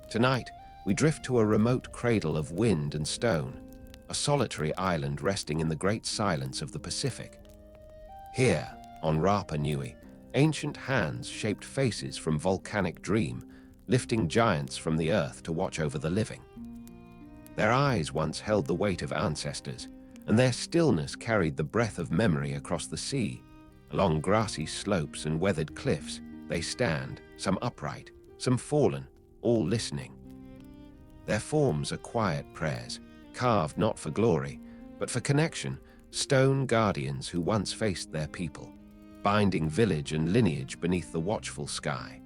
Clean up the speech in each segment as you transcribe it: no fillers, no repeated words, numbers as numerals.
Tonight, we drift to a remote cradle of wind and stone, a solitary island resting in the great silence of the Pacific. Here, on Rapa Nui, ancient hands shaped faces from volcanic dream, lifting giants from the earth to watch over the living. Their eyes once held the weight of ancestors, and their stillness carried the breath of memory across the sea. Along grassy slopes and weathered cliffs, they stand, some upright, some fallen, all listening. Their forms are quiet prayers, carved not for glory, but for connection, stone guardians who once faced their people, binding village and lineage beneath the watchful sky.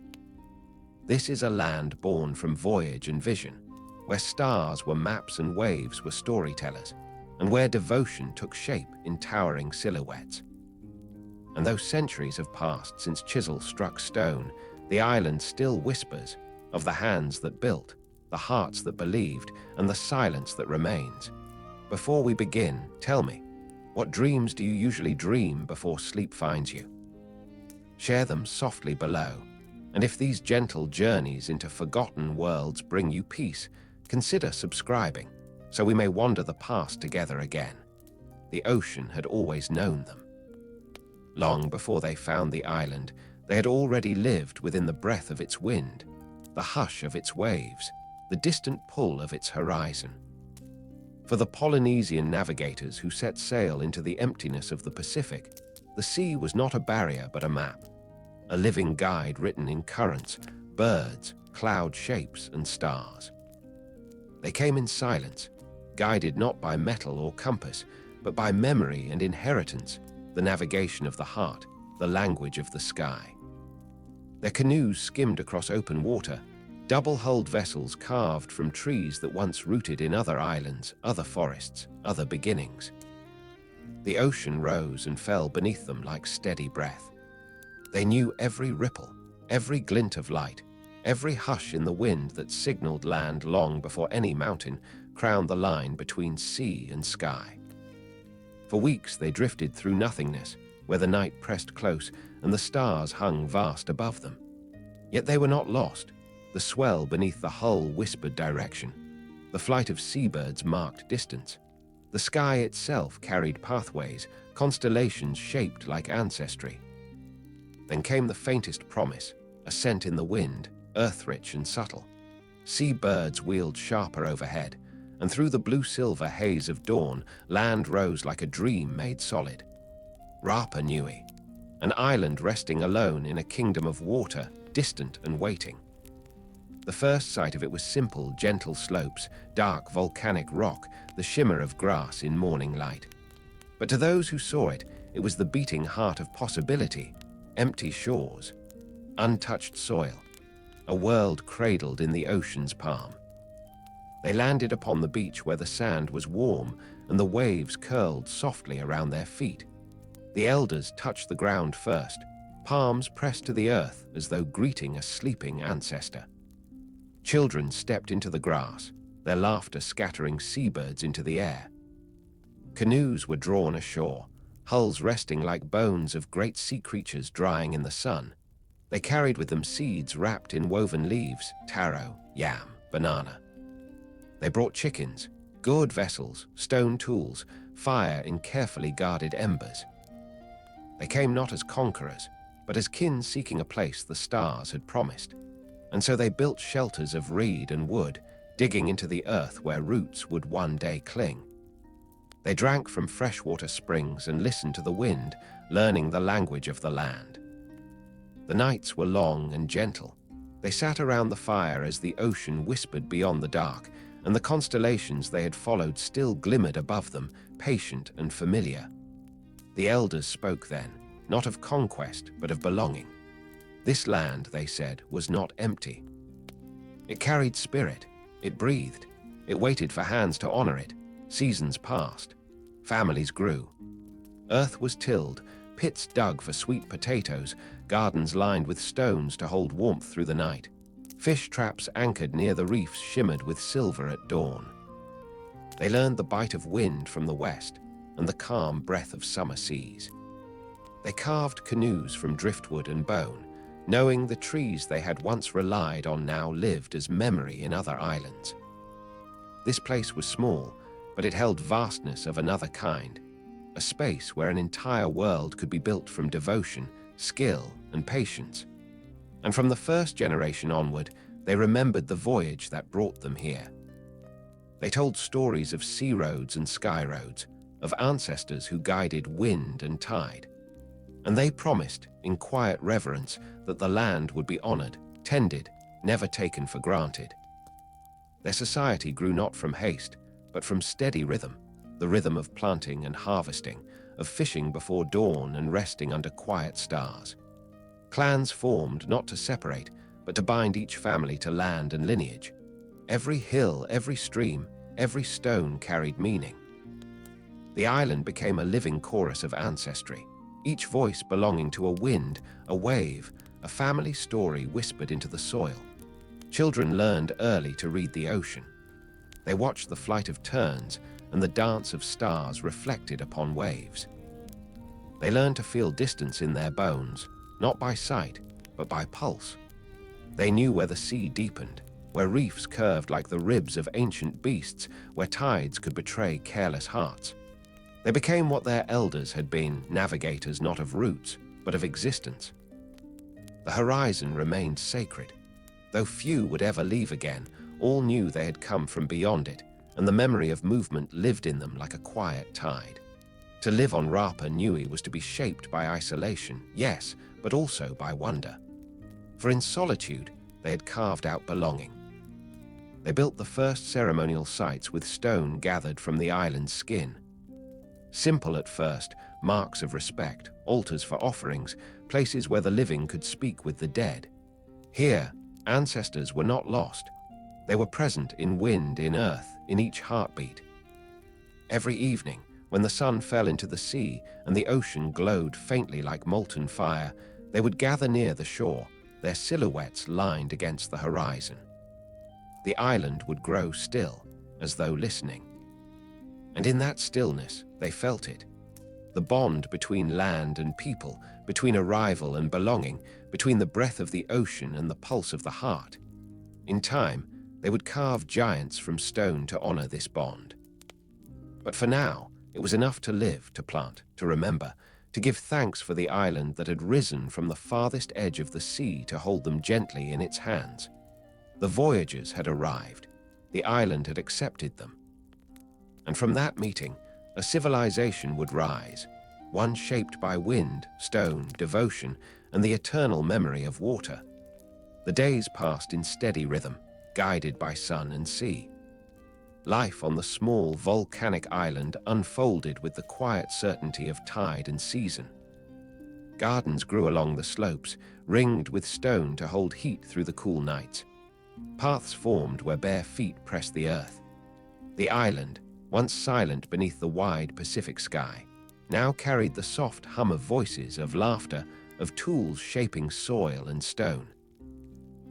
This is a land born from voyage and vision, where stars were maps and waves were storytellers, and where devotion took shape in towering silhouettes. And though centuries have passed since chisel struck stone, the island still whispers of the hands that built, the hearts that believed, and the silence that remains. Before we begin, tell me, what dreams do you usually dream before sleep finds you? Share them softly below, and if these gentle journeys into forgotten worlds bring you peace, consider subscribing, so we may wander the past together again. The ocean had always known them. Long before they found the island, they had already lived within the breath of its wind, the hush of its waves, the distant pull of its horizon. For the Polynesian navigators who set sail into the emptiness of the Pacific, the sea was not a barrier but a map, a living guide written in currents, birds, cloud shapes, and stars. They came in silence, guided not by metal or compass, but by memory and inheritance, the navigation of the heart, the language of the sky. Their canoes skimmed across open water, double-hulled vessels carved from trees that once rooted in other islands, other forests, other beginnings. The ocean rose and fell beneath them like steady breath. They knew every ripple, every glint of light, every hush in the wind that signaled land long before any mountain crowned the line between sea and sky. For weeks they drifted through nothingness, where the night pressed close and the stars hung vast above them. Yet they were not lost. The swell beneath the hull whispered direction. The flight of seabirds marked distance. The sky itself carried pathways, constellations shaped like ancestry. Then came the faintest promise, a scent in the wind, earth-rich and subtle. Seabirds wheeled sharper overhead, and through the blue-silver haze of dawn, land rose like a dream made solid. Rapa Nui, an island resting alone in a kingdom of water, distant and waiting. The first sight of it was simple, gentle slopes, dark volcanic rock, the shimmer of grass in morning light. But to those who saw it, it was the beating heart of possibility, empty shores, untouched soil, a world cradled in the ocean's palm. They landed upon the beach where the sand was warm and the waves curled softly around their feet. The elders touched the ground first, palms pressed to the earth as though greeting a sleeping ancestor. Children stepped into the grass, their laughter scattering seabirds into the air. Canoes were drawn ashore, hulls resting like bones of great sea creatures drying in the sun. They carried with them seeds wrapped in woven leaves, taro, yam, banana. They brought chickens, gourd vessels, stone tools, fire in carefully guarded embers. They came not as conquerors, but as kin seeking a place the stars had promised. And so they built shelters of reed and wood, digging into the earth where roots would one day cling. They drank from freshwater springs and listened to the wind, learning the language of the land. The nights were long and gentle. They sat around the fire as the ocean whispered beyond the dark, and the constellations they had followed still glimmered above them, patient and familiar. The elders spoke then, not of conquest, but of belonging. This land, they said, was not empty. It carried spirit, it breathed, it waited for hands to honor it. Seasons passed, families grew. Earth was tilled, pits dug for sweet potatoes, gardens lined with stones to hold warmth through the night. Fish traps anchored near the reefs shimmered with silver at dawn. They learned the bite of wind from the west and the calm breath of summer seas. They carved canoes from driftwood and bone, knowing the trees they had once relied on now lived as memory in other islands. This place was small, but it held vastness of another kind, a space where an entire world could be built from devotion, skill, and patience. And from the first generation onward, they remembered the voyage that brought them here. They told stories of sea roads and sky roads, of ancestors who guided wind and tide. And they promised, in quiet reverence, that the land would be honored, tended, never taken for granted. Their society grew not from haste, but from steady rhythm, the rhythm of planting and harvesting, of fishing before dawn and resting under quiet stars. Clans formed not to separate, but to bind each family to land and lineage. Every hill, every stream, every stone carried meaning. The island became a living chorus of ancestry, each voice belonging to a wind, a wave, a family story whispered into the soil. Children learned early to read the ocean. They watched the flight of terns and the dance of stars reflected upon waves. They learned to feel distance in their bones, not by sight, but by pulse. They knew where the sea deepened, where reefs curved like the ribs of ancient beasts, where tides could betray careless hearts. They became what their elders had been, navigators not of routes, but of existence. The horizon remained sacred. Though few would ever leave again, all knew they had come from beyond it, and the memory of movement lived in them like a quiet tide. To live on Rapa Nui was to be shaped by isolation, yes, but also by wonder. For in solitude, they had carved out belonging. They built the first ceremonial sites with stone gathered from the island's skin. Simple at first, marks of respect, altars for offerings, places where the living could speak with the dead. Here, ancestors were not lost. They were present in wind, in earth, in each heartbeat. Every evening, when the sun fell into the sea and the ocean glowed faintly like molten fire, they would gather near the shore, their silhouettes lined against the horizon. The island would grow still, as though listening. And in that stillness, they felt it. The bond between land and people, between arrival and belonging, between the breath of the ocean and the pulse of the heart. In time, they would carve giants from stone to honor this bond. But for now, it was enough to live, to plant, to remember, to give thanks for the island that had risen from the farthest edge of the sea to hold them gently in its hands. The voyagers had arrived. The island had accepted them. And from that meeting, a civilization would rise, one shaped by wind, stone, devotion, and the eternal memory of water. The days passed in steady rhythm, guided by sun and sea. Life on the small volcanic island unfolded with the quiet certainty of tide and season. Gardens grew along the slopes, ringed with stone to hold heat through the cool nights. Paths formed where bare feet pressed the earth. The island, once silent beneath the wide Pacific sky, now carried the soft hum of voices, of laughter, of tools shaping soil and stone.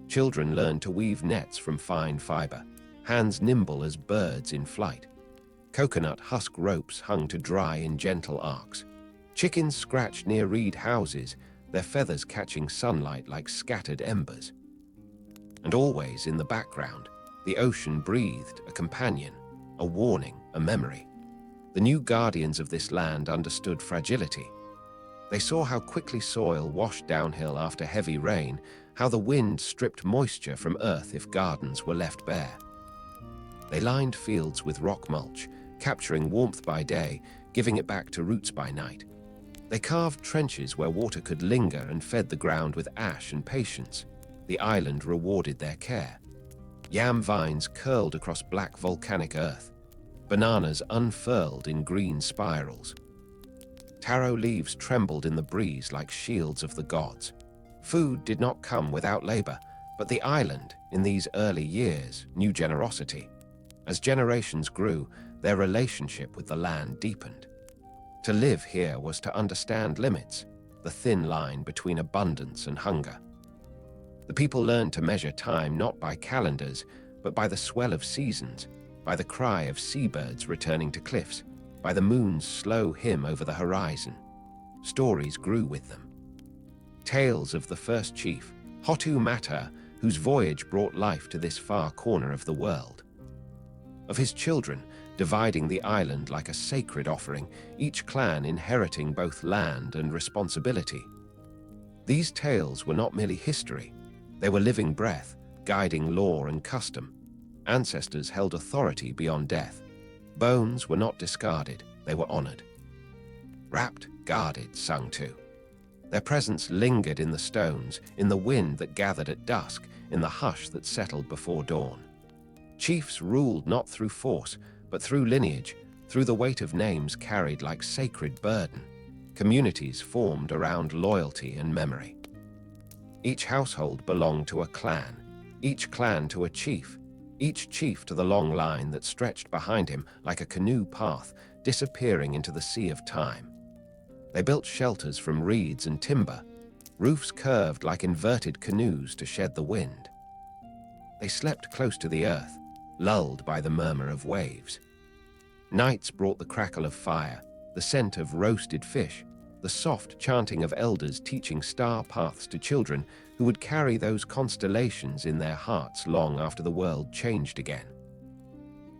Children learned to weave nets from fine fiber, hands nimble as birds in flight. Coconut husk ropes hung to dry in gentle arcs. Chickens scratched near reed houses, their feathers catching sunlight like scattered embers. And always in the background, the ocean breathed, a companion, a warning, a memory. The new guardians of this land understood fragility. They saw how quickly soil washed downhill after heavy rain, how the wind stripped moisture from earth if gardens were left bare. They lined fields with rock mulch, capturing warmth by day, giving it back to roots by night. They carved trenches where water could linger and fed the ground with ash and patience. The island rewarded their care. Yam vines curled across black volcanic earth. Bananas unfurled in green spirals. Taro leaves trembled in the breeze like shields of the gods. Food did not come without labor, but the island, in these early years, knew generosity. As generations grew, their relationship with the land deepened. To live here was to understand limits, the thin line between abundance and hunger. The people learned to measure time not by calendars, but by the swell of seasons, by the cry of seabirds returning to cliffs, by the moon's slow hymn over the horizon. Stories grew with them. Tales of the first chief, Hotu Mata, whose voyage brought life to this far corner of the world. Of his children, dividing the island like a sacred offering, each clan inheriting both land and responsibility. These tales were not merely history, they were living breath, guiding law and custom. Ancestors held authority beyond death. Bones were not discarded, they were honored. Wrapped, guarded, sung to. Their presence lingered in the stones, in the wind that gathered at dusk, in the hush that settled before dawn. Chiefs ruled not through force, but through lineage, through the weight of names carried like sacred burden. Communities formed around loyalty and memory. Each household belonged to a clan, each clan to a chief, each chief to the long line that stretched behind him like a canoe path, disappearing into the sea of time. They built shelters from reeds and timber, roofs curved like inverted canoes to shed the wind. They slept close to the earth, lulled by the murmur of waves. Nights brought the crackle of fire, the scent of roasted fish, the soft chanting of elders teaching star paths to children who would carry those constellations in their hearts long after the world changed again.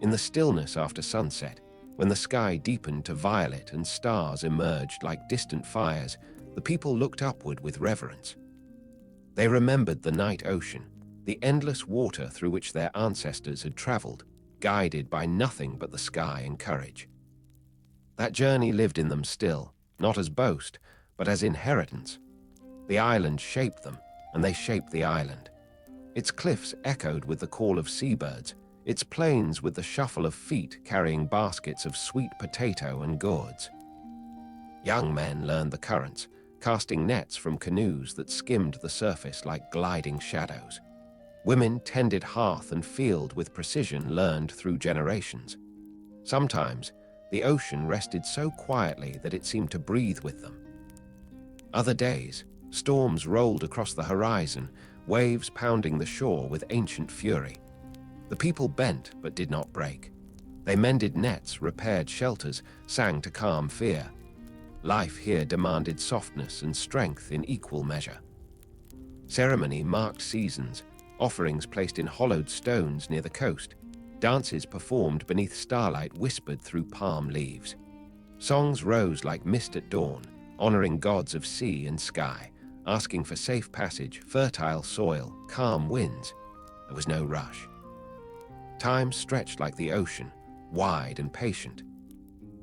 In the stillness after sunset, when the sky deepened to violet and stars emerged like distant fires, the people looked upward with reverence. They remembered the night ocean, the endless water through which their ancestors had traveled, guided by nothing but the sky and courage. That journey lived in them still, not as boast, but as inheritance. The island shaped them, and they shaped the island. Its cliffs echoed with the call of seabirds, its plains with the shuffle of feet carrying baskets of sweet potato and gourds. Young men learned the currents, casting nets from canoes that skimmed the surface like gliding shadows. Women tended hearth and field with precision learned through generations. Sometimes, the ocean rested so quietly that it seemed to breathe with them. Other days, storms rolled across the horizon, waves pounding the shore with ancient fury. The people bent but did not break. They mended nets, repaired shelters, sang to calm fear. Life here demanded softness and strength in equal measure. Ceremony marked seasons, offerings placed in hollowed stones near the coast, dances performed beneath starlight whispered through palm leaves. Songs rose like mist at dawn, honoring gods of sea and sky, asking for safe passage, fertile soil, calm winds. There was no rush. Time stretched like the ocean, wide and patient.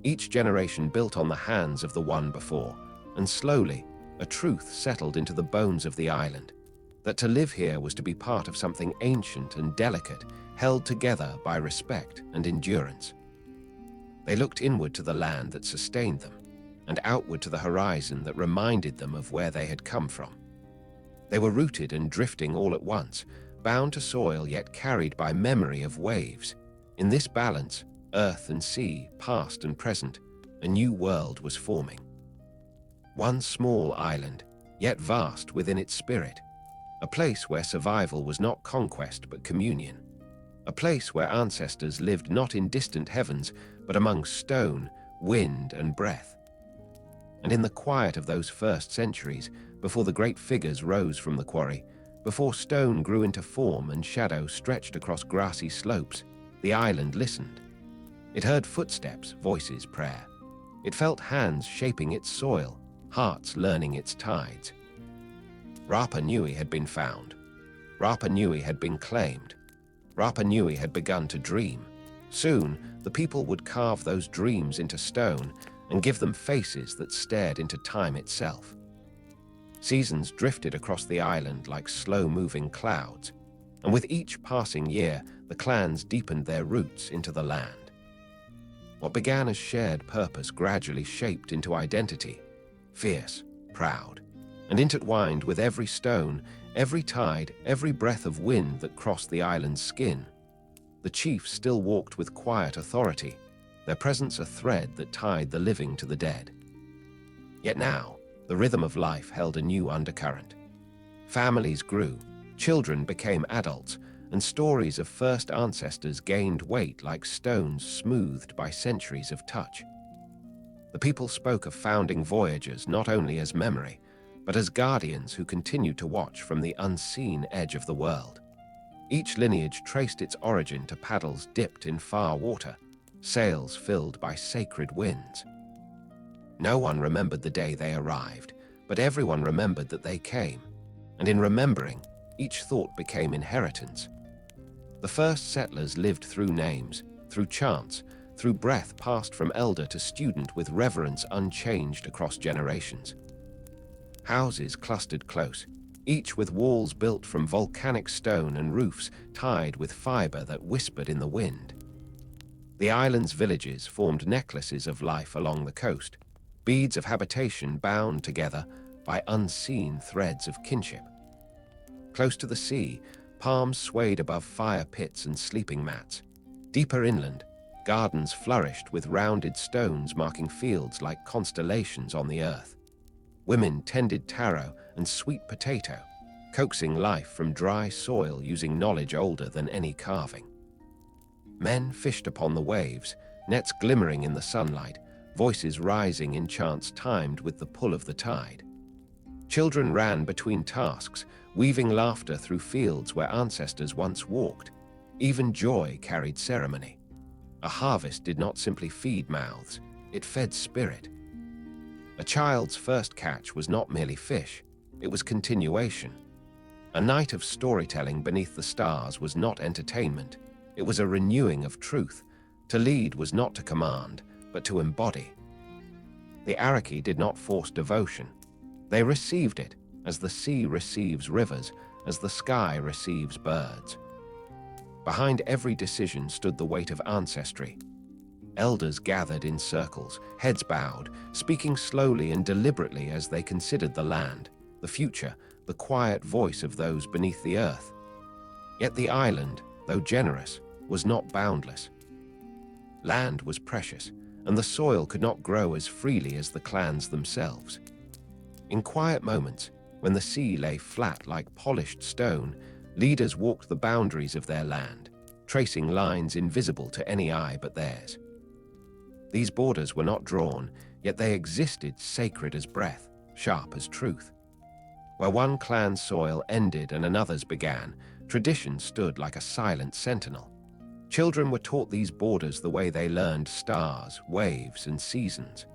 Each generation built on the hands of the one before, and slowly, a truth settled into the bones of the island, that to live here was to be part of something ancient and delicate, held together by respect and endurance. They looked inward to the land that sustained them, and outward to the horizon that reminded them of where they had come from. They were rooted and drifting all at once, bound to soil yet carried by memory of waves. In this balance, earth and sea, past and present, a new world was forming. One small island, yet vast within its spirit, a place where survival was not conquest but communion, a place where ancestors lived not in distant heavens but among stone, wind and breath. And in the quiet of those first centuries, before the great figures rose from the quarry, before stone grew into form and shadow stretched across grassy slopes, the island listened. It heard footsteps, voices, prayer. It felt hands shaping its soil, hearts learning its tides. Rapa Nui had been found. Rapa Nui had been claimed. Rapa Nui had begun to dream. Soon, the people would carve those dreams into stone and give them faces that stared into time itself. Seasons drifted across the island like slow-moving clouds, and with each passing year, the clans deepened their roots into the land. What began as shared purpose gradually shaped into identity, fierce, proud, and intertwined with every stone, every tide, every breath of wind that crossed the island's skin. The chiefs still walked with quiet authority, their presence a thread that tied the living to the dead. Yet now, the rhythm of life held a new undercurrent. Families grew, children became adults, and stories of first ancestors gained weight like stones smoothed by centuries of touch. The people spoke of founding voyagers not only as memory, but as guardians who continued to watch from the unseen edge of the world. Each lineage traced its origin to paddles dipped in far water, sails filled by sacred winds. No one remembered the day they arrived, but everyone remembered that they came, and in remembering, each thought became inheritance. The first settlers lived through names, through chants, through breath passed from elder to student with reverence unchanged across generations. Houses clustered close, each with walls built from volcanic stone and roofs tied with fiber that whispered in the wind. The island's villages formed necklaces of life along the coast, beads of habitation bound together by unseen threads of kinship. Close to the sea, palms swayed above fire pits and sleeping mats. Deeper inland, gardens flourished with rounded stones marking fields like constellations on the earth. Women tended taro and sweet potato, coaxing life from dry soil using knowledge older than any carving. Men fished upon the waves, nets glimmering in the sunlight, voices rising in chants timed with the pull of the tide. Children ran between tasks, weaving laughter through fields where ancestors once walked. Even joy carried ceremony. A harvest did not simply feed mouths, it fed spirit. A child's first catch was not merely fish, it was continuation. A night of storytelling beneath the stars was not entertainment, it was a renewing of truth. To lead was not to command, but to embody. The Araki did not force devotion. They received it, as the sea receives rivers, as the sky receives birds. Behind every decision stood the weight of ancestry. Elders gathered in circles, heads bowed, speaking slowly and deliberately as they considered the land, the future, the quiet voice of those beneath the earth. Yet the island, though generous, was not boundless. Land was precious, and the soil could not grow as freely as the clans themselves. In quiet moments, when the sea lay flat like polished stone, leaders walked the boundaries of their land, tracing lines invisible to any eye but theirs. These borders were not drawn, yet they existed sacred as breath, sharp as truth. Where one clan's soil ended and another's began, tradition stood like a silent sentinel. Children were taught these borders the way they learned stars, waves, and seasons.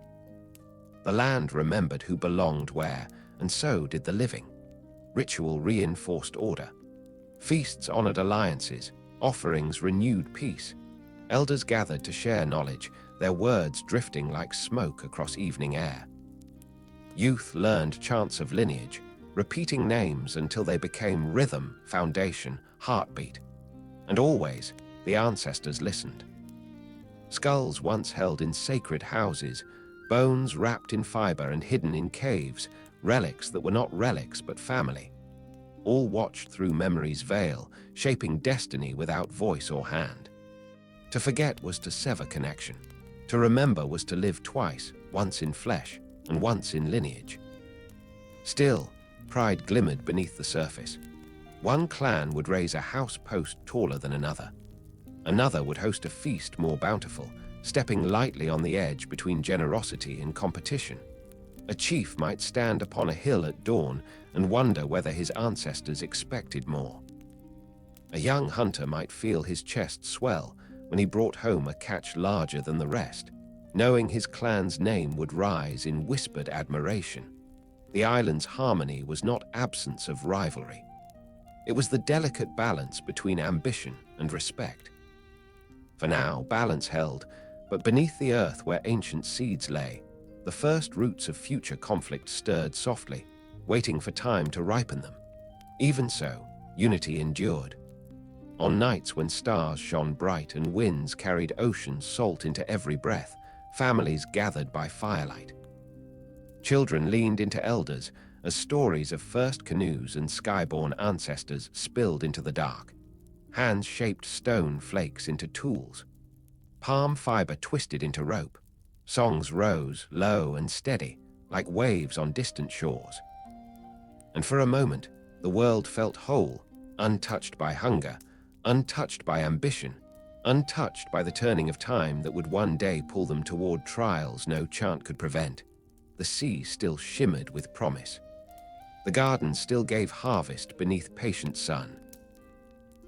The land remembered who belonged where, and so did the living. Ritual reinforced order. Feasts honored alliances, offerings renewed peace. Elders gathered to share knowledge, their words drifting like smoke across evening air. Youth learned chants of lineage, repeating names until they became rhythm, foundation, heartbeat. And always, the ancestors listened. Skulls once held in sacred houses, bones wrapped in fiber and hidden in caves, relics that were not relics but family. All watched through memory's veil, shaping destiny without voice or hand. To forget was to sever connection. To remember was to live twice, once in flesh and once in lineage. Still, pride glimmered beneath the surface. One clan would raise a house post taller than another. Another would host a feast more bountiful, stepping lightly on the edge between generosity and competition. A chief might stand upon a hill at dawn and wonder whether his ancestors expected more. A young hunter might feel his chest swell when he brought home a catch larger than the rest, knowing his clan's name would rise in whispered admiration. The island's harmony was not absence of rivalry. It was the delicate balance between ambition and respect. For now, balance held, but beneath the earth where ancient seeds lay, the first roots of future conflict stirred softly, waiting for time to ripen them. Even so, unity endured. On nights when stars shone bright and winds carried ocean's salt into every breath, families gathered by firelight. Children leaned into elders as stories of first canoes and skyborn ancestors spilled into the dark. Hands shaped stone flakes into tools. Palm fiber twisted into rope. Songs rose, low and steady, like waves on distant shores. And for a moment, the world felt whole, untouched by hunger, untouched by ambition, untouched by the turning of time that would one day pull them toward trials no chant could prevent. The sea still shimmered with promise. The garden still gave harvest beneath patient sun.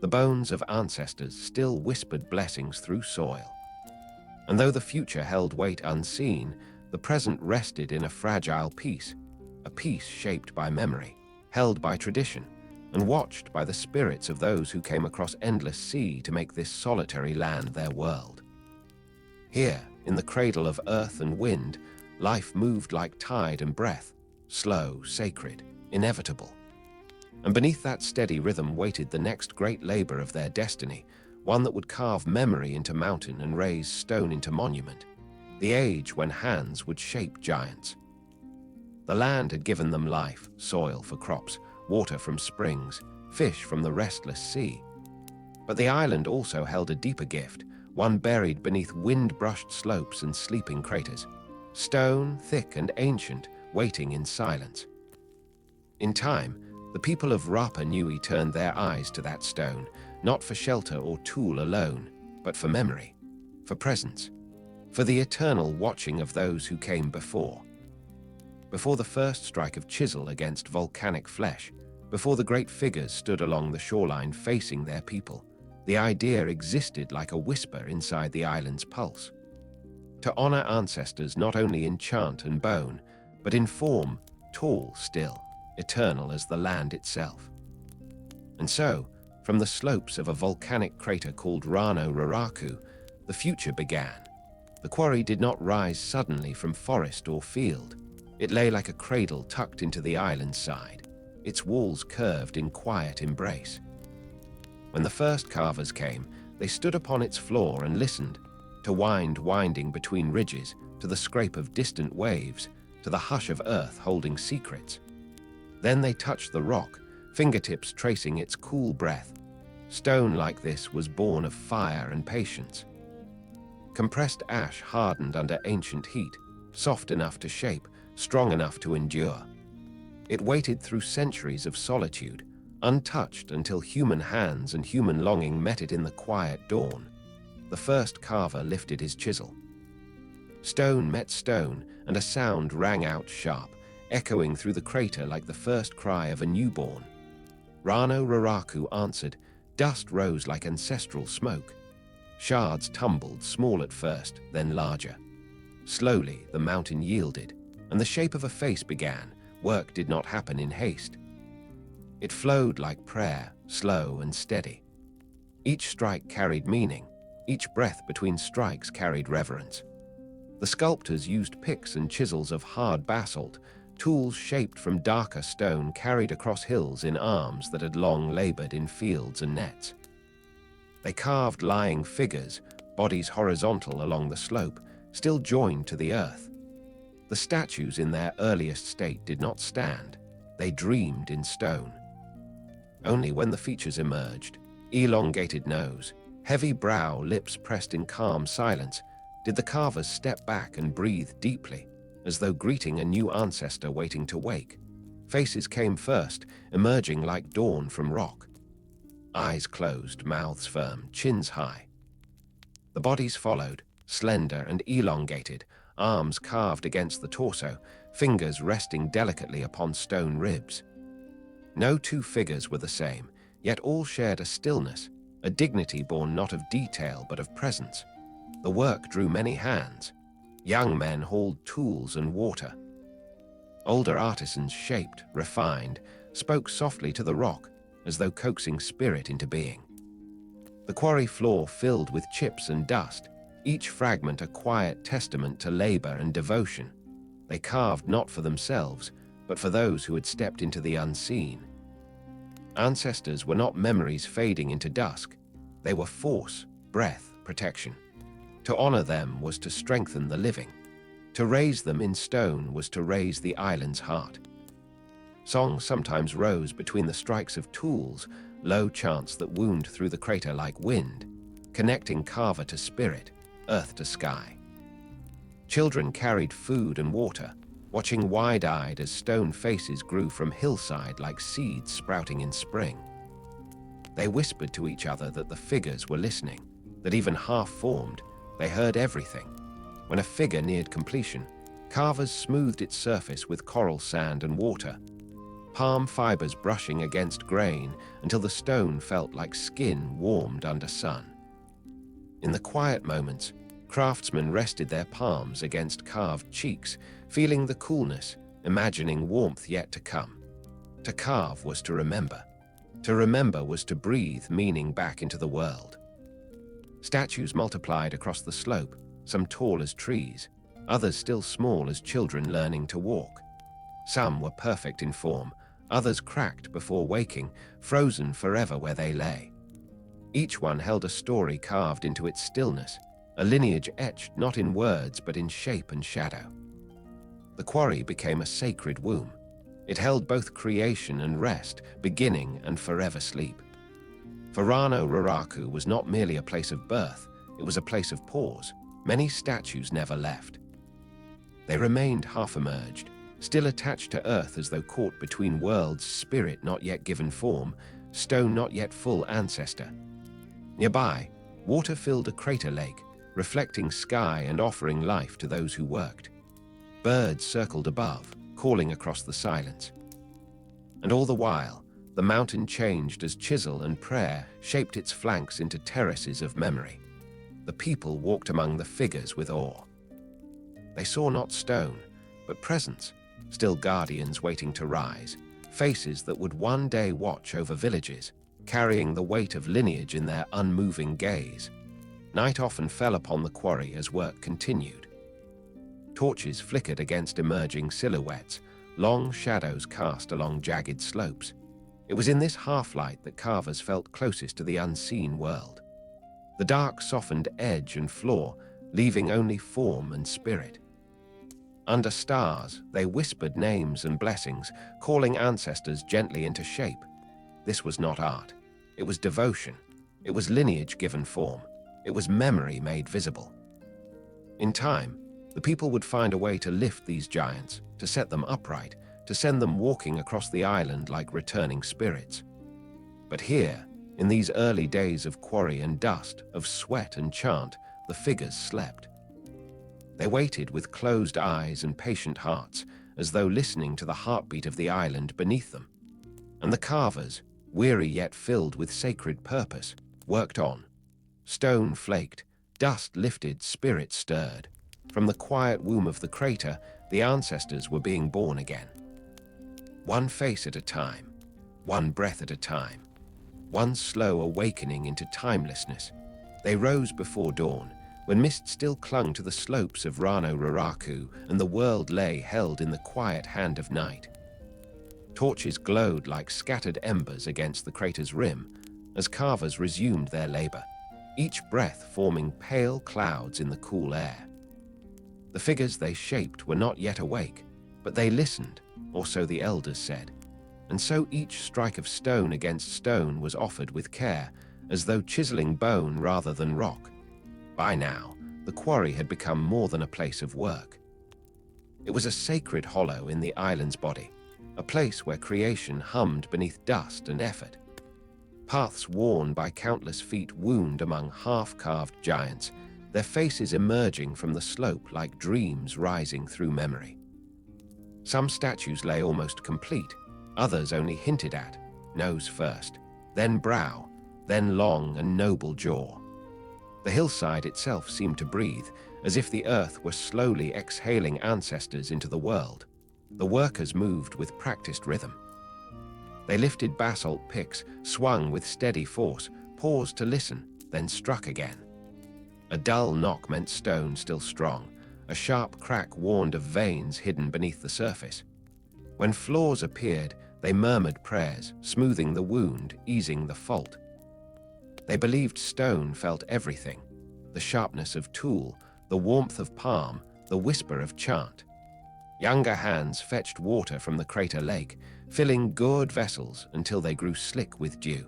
The bones of ancestors still whispered blessings through soil. And though the future held weight unseen, the present rested in a fragile peace, a peace shaped by memory, held by tradition, and watched by the spirits of those who came across endless sea to make this solitary land their world. Here, in the cradle of earth and wind, life moved like tide and breath, slow, sacred, inevitable. And beneath that steady rhythm waited the next great labor of their destiny, one that would carve memory into mountain and raise stone into monument, the age when hands would shape giants. The land had given them life, soil for crops, water from springs, fish from the restless sea. But the island also held a deeper gift, one buried beneath wind-brushed slopes and sleeping craters, stone, thick and ancient, waiting in silence. In time, the people of Rapa Nui turned their eyes to that stone, not for shelter or tool alone, but for memory, for presence, for the eternal watching of those who came before. Before the first strike of chisel against volcanic flesh, before the great figures stood along the shoreline facing their people, the idea existed like a whisper inside the island's pulse. To honor ancestors not only in chant and bone, but in form, tall still, eternal as the land itself. And so, from the slopes of a volcanic crater called Rano Raraku, the future began. The quarry did not rise suddenly from forest or field. It lay like a cradle tucked into the island's side, its walls curved in quiet embrace. When the first carvers came, they stood upon its floor and listened, to wind winding between ridges, to the scrape of distant waves, to the hush of earth holding secrets. Then they touched the rock, fingertips tracing its cool breath. Stone like this was born of fire and patience. Compressed ash hardened under ancient heat, soft enough to shape, strong enough to endure. It waited through centuries of solitude, untouched until human hands and human longing met it in the quiet dawn. The first carver lifted his chisel. Stone met stone, and a sound rang out sharp, echoing through the crater like the first cry of a newborn. Rano Raraku answered. Dust rose like ancestral smoke. Shards tumbled, small at first, then larger. Slowly, the mountain yielded, and the shape of a face began. Work did not happen in haste. It flowed like prayer, slow and steady. Each strike carried meaning. Each breath between strikes carried reverence. The sculptors used picks and chisels of hard basalt, tools shaped from darker stone carried across hills in arms that had long labored in fields and nets. They carved lying figures, bodies horizontal along the slope, still joined to the earth. The statues in their earliest state did not stand. They dreamed in stone. Only when the features emerged, elongated nose, heavy brow, lips pressed in calm silence, did the carvers step back and breathe deeply, as though greeting a new ancestor waiting to wake. Faces came first, emerging like dawn from rock. Eyes closed, mouths firm, chins high. The bodies followed, slender and elongated, arms carved against the torso, fingers resting delicately upon stone ribs. No two figures were the same, yet all shared a stillness, a dignity born not of detail but of presence. The work drew many hands. Young men hauled tools and water. Older artisans shaped, refined, spoke softly to the rock, as though coaxing spirit into being. The quarry floor filled with chips and dust, each fragment a quiet testament to labor and devotion. They carved not for themselves, but for those who had stepped into the unseen. Ancestors were not memories fading into dusk. They were force, breath, protection. To honor them was to strengthen the living. To raise them in stone was to raise the island's heart. Songs sometimes rose between the strikes of tools, low chants that wound through the crater like wind, connecting carver to spirit, earth to sky. Children carried food and water, watching wide-eyed as stone faces grew from hillside like seeds sprouting in spring. They whispered to each other that the figures were listening, that even half-formed, they heard everything. When a figure neared completion, carvers smoothed its surface with coral sand and water. palm fibers brushing against grain until the stone felt like skin warmed under sun. In the quiet moments, craftsmen rested their palms against carved cheeks, feeling the coolness, imagining warmth yet to come. To carve was to remember. To remember was to breathe meaning back into the world. Statues multiplied across the slope, some tall as trees, others still small as children learning to walk. Some were perfect in form, others cracked before waking, frozen forever where they lay. Each one held a story carved into its stillness, a lineage etched not in words but in shape and shadow. The quarry became a sacred womb. It held both creation and rest, beginning and forever sleep. For Rano Raraku was not merely a place of birth, it was a place of pause. Many statues never left. They remained half-emerged, still attached to earth as though caught between worlds, spirit not yet given form, stone not yet full ancestor. Nearby, water filled a crater lake, reflecting sky and offering life to those who worked. Birds circled above, calling across the silence. And all the while, the mountain changed as chisel and prayer shaped its flanks into terraces of memory. The people walked among the figures with awe. They saw not stone, but presence, still guardians waiting to rise, faces that would one day watch over villages, carrying the weight of lineage in their unmoving gaze. Night often fell upon the quarry as work continued. Torches flickered against emerging silhouettes, long shadows cast along jagged slopes. It was in this half-light that carvers felt closest to the unseen world. The dark softened edge and floor, leaving only form and spirit. Under stars, they whispered names and blessings, calling ancestors gently into shape. This was not art. It was devotion. It was lineage given form. It was memory made visible. In time, the people would find a way to lift these giants, to set them upright, to send them walking across the island like returning spirits. But here, in these early days of quarry and dust, of sweat and chant, the figures slept. They waited with closed eyes and patient hearts, as though listening to the heartbeat of the island beneath them. And the carvers, weary yet filled with sacred purpose, worked on. Stone flaked, dust lifted, spirit stirred. From the quiet womb of the crater, the ancestors were being born again. One face at a time, one breath at a time, one slow awakening into timelessness. They rose before dawn, when mist still clung to the slopes of Rano Raraku and the world lay held in the quiet hand of night. Torches glowed like scattered embers against the crater's rim as carvers resumed their labor, each breath forming pale clouds in the cool air. The figures they shaped were not yet awake, but they listened, or so the elders said, and so each strike of stone against stone was offered with care, as though chiseling bone rather than rock. By now, the quarry had become more than a place of work. It was a sacred hollow in the island's body, a place where creation hummed beneath dust and effort. Paths worn by countless feet wound among half-carved giants, their faces emerging from the slope like dreams rising through memory. Some statues lay almost complete, others only hinted at, nose first, then brow, then long and noble jaw. The hillside itself seemed to breathe, as if the earth were slowly exhaling ancestors into the world. The workers moved with practiced rhythm. They lifted basalt picks, swung with steady force, paused to listen, then struck again. A dull knock meant stone still strong. A sharp crack warned of veins hidden beneath the surface. When flaws appeared, they murmured prayers, smoothing the wound, easing the fault. They believed stone felt everything, the sharpness of tool, the warmth of palm, the whisper of chant. Younger hands fetched water from the crater lake, filling gourd vessels until they grew slick with dew.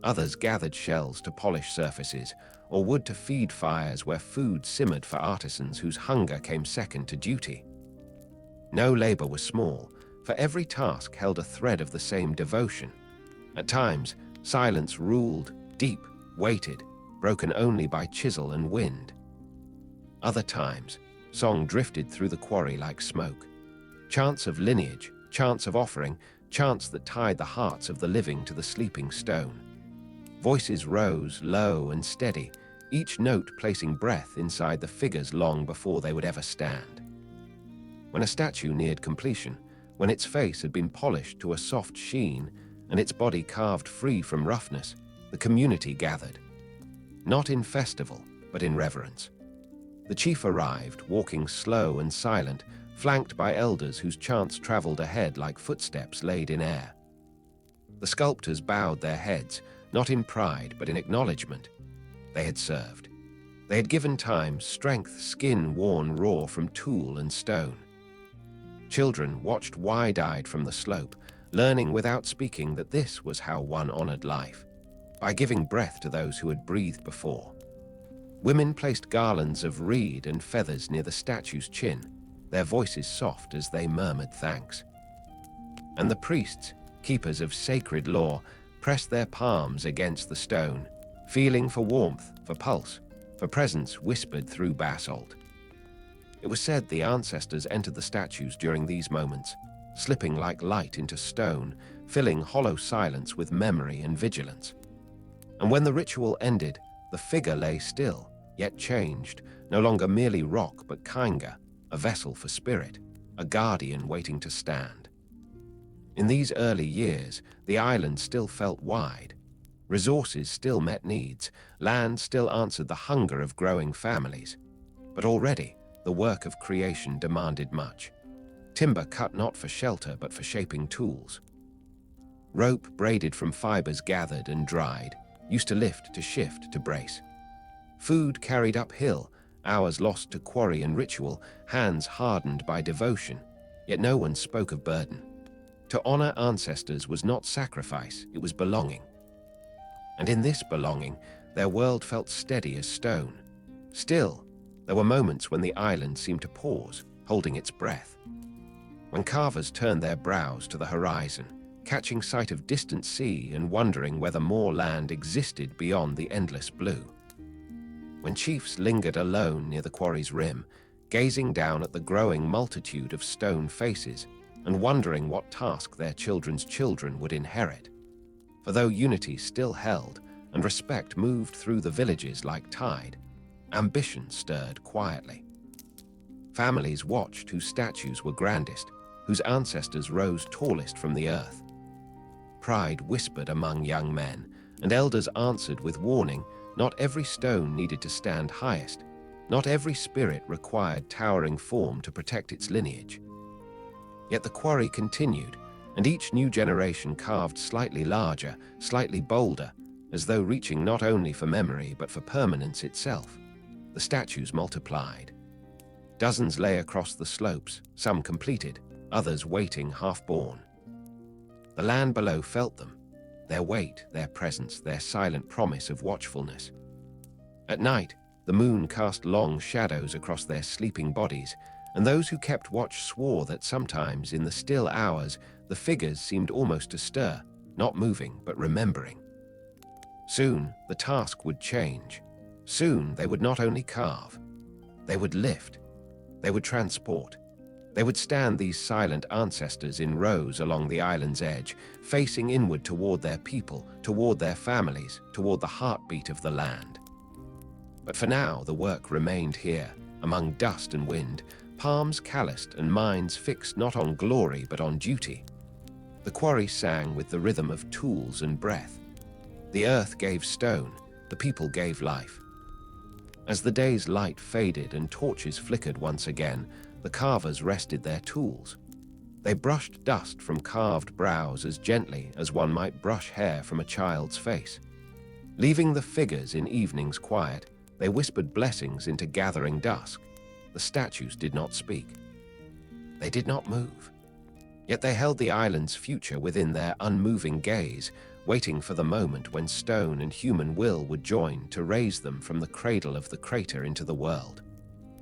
Others gathered shells to polish surfaces, or wood to feed fires where food simmered for artisans whose hunger came second to duty. No labor was small, for every task held a thread of the same devotion. At times, silence ruled, deep, weighted, broken only by chisel and wind. Other times, song drifted through the quarry like smoke. Chants of lineage, chants of offering, chants that tied the hearts of the living to the sleeping stone. Voices rose, low and steady, each note placing breath inside the figures long before they would ever stand. When a statue neared completion, when its face had been polished to a soft sheen and its body carved free from roughness, the community gathered. Not in festival, but in reverence. The chief arrived, walking slow and silent, flanked by elders whose chants traveled ahead like footsteps laid in air. The sculptors bowed their heads, not in pride, but in acknowledgement. They had served. They had given time, strength, skin worn raw from tool and stone. Children watched wide-eyed from the slope, learning without speaking that this was how one honored life, by giving breath to those who had breathed before. Women placed garlands of reed and feathers near the statue's chin, their voices soft as they murmured thanks. And the priests, keepers of sacred law, pressed their palms against the stone, feeling for warmth, for pulse, for presence whispered through basalt. It was said the ancestors entered the statues during these moments, slipping like light into stone, filling hollow silence with memory and vigilance. And when the ritual ended, the figure lay still, yet changed, no longer merely rock but kainga, a vessel for spirit, a guardian waiting to stand. In these early years, the island still felt wide. Resources still met needs, land still answered the hunger of growing families. But already, the work of creation demanded much. Timber cut not for shelter but for shaping tools. Rope braided from fibers gathered and dried, used to lift, to shift, to brace. Food carried uphill, hours lost to quarry and ritual, hands hardened by devotion, yet no one spoke of burden. To honor ancestors was not sacrifice, it was belonging. And in this belonging, their world felt steady as stone. Still, there were moments when the island seemed to pause, holding its breath. When carvers turned their brows to the horizon, catching sight of distant sea and wondering whether more land existed beyond the endless blue. When chiefs lingered alone near the quarry's rim, gazing down at the growing multitude of stone faces and wondering what task their children's children would inherit. For though unity still held and respect moved through the villages like tide, ambition stirred quietly. Families watched whose statues were grandest, whose ancestors rose tallest from the earth. Pride whispered among young men, and elders answered with warning. Not every stone needed to stand highest. Not every spirit required towering form to protect its lineage. Yet the quarry continued, and each new generation carved slightly larger, slightly bolder, as though reaching not only for memory but for permanence itself. The statues multiplied. Dozens lay across the slopes, some completed, others waiting half-born. The land below felt them, their weight, their presence, their silent promise of watchfulness. At night, the moon cast long shadows across their sleeping bodies, and those who kept watch swore that sometimes, in the still hours, the figures seemed almost to stir, not moving, but remembering. Soon, the task would change. Soon, they would not only carve. They would lift. They would transport. They would stand these silent ancestors in rows along the island's edge, facing inward toward their people, toward their families, toward the heartbeat of the land. But for now, the work remained here, among dust and wind, palms calloused and minds fixed not on glory but on duty. The quarry sang with the rhythm of tools and breath. The earth gave stone, the people gave life. As the day's light faded and torches flickered once again, the carvers rested their tools. They brushed dust from carved brows as gently as one might brush hair from a child's face. Leaving the figures in evening's quiet, they whispered blessings into gathering dusk. The statues did not speak. They did not move. Yet they held the island's future within their unmoving gaze, waiting for the moment when stone and human will would join to raise them from the cradle of the crater into the world.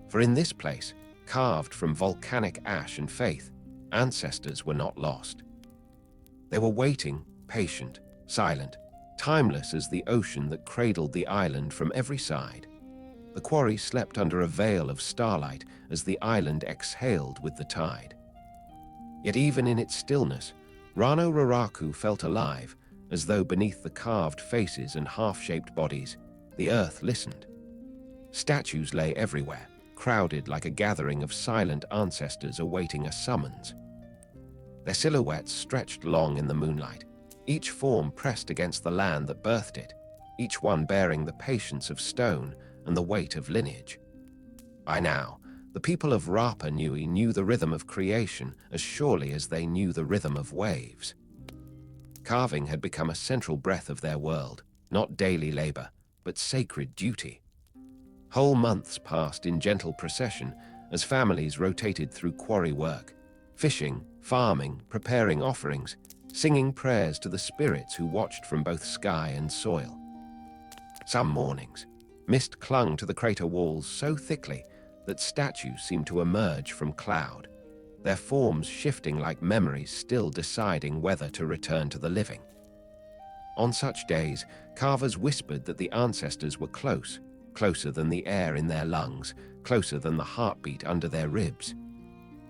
For in this place, carved from volcanic ash and faith, ancestors were not lost. They were waiting, patient, silent, timeless as the ocean that cradled the island from every side. The quarry slept under a veil of starlight as the island exhaled with the tide. Yet even in its stillness, Rano Raraku felt alive, as though beneath the carved faces and half-shaped bodies, the earth listened. Statues lay everywhere, crowded like a gathering of silent ancestors awaiting a summons. Their silhouettes stretched long in the moonlight, each form pressed against the land that birthed it, each one bearing the patience of stone and the weight of lineage. By now, the people of Rapa Nui knew the rhythm of creation as surely as they knew the rhythm of waves. Carving had become a central breath of their world, not daily labor, but sacred duty. Whole months passed in gentle procession as families rotated through quarry work, fishing, farming, preparing offerings, singing prayers to the spirits who watched from both sky and soil. Some mornings, mist clung to the crater walls so thickly that statues seemed to emerge from cloud, their forms shifting like memories still deciding whether to return to the living. On such days, carvers whispered that the ancestors were close, closer than the air in their lungs, closer than the heartbeat under their ribs.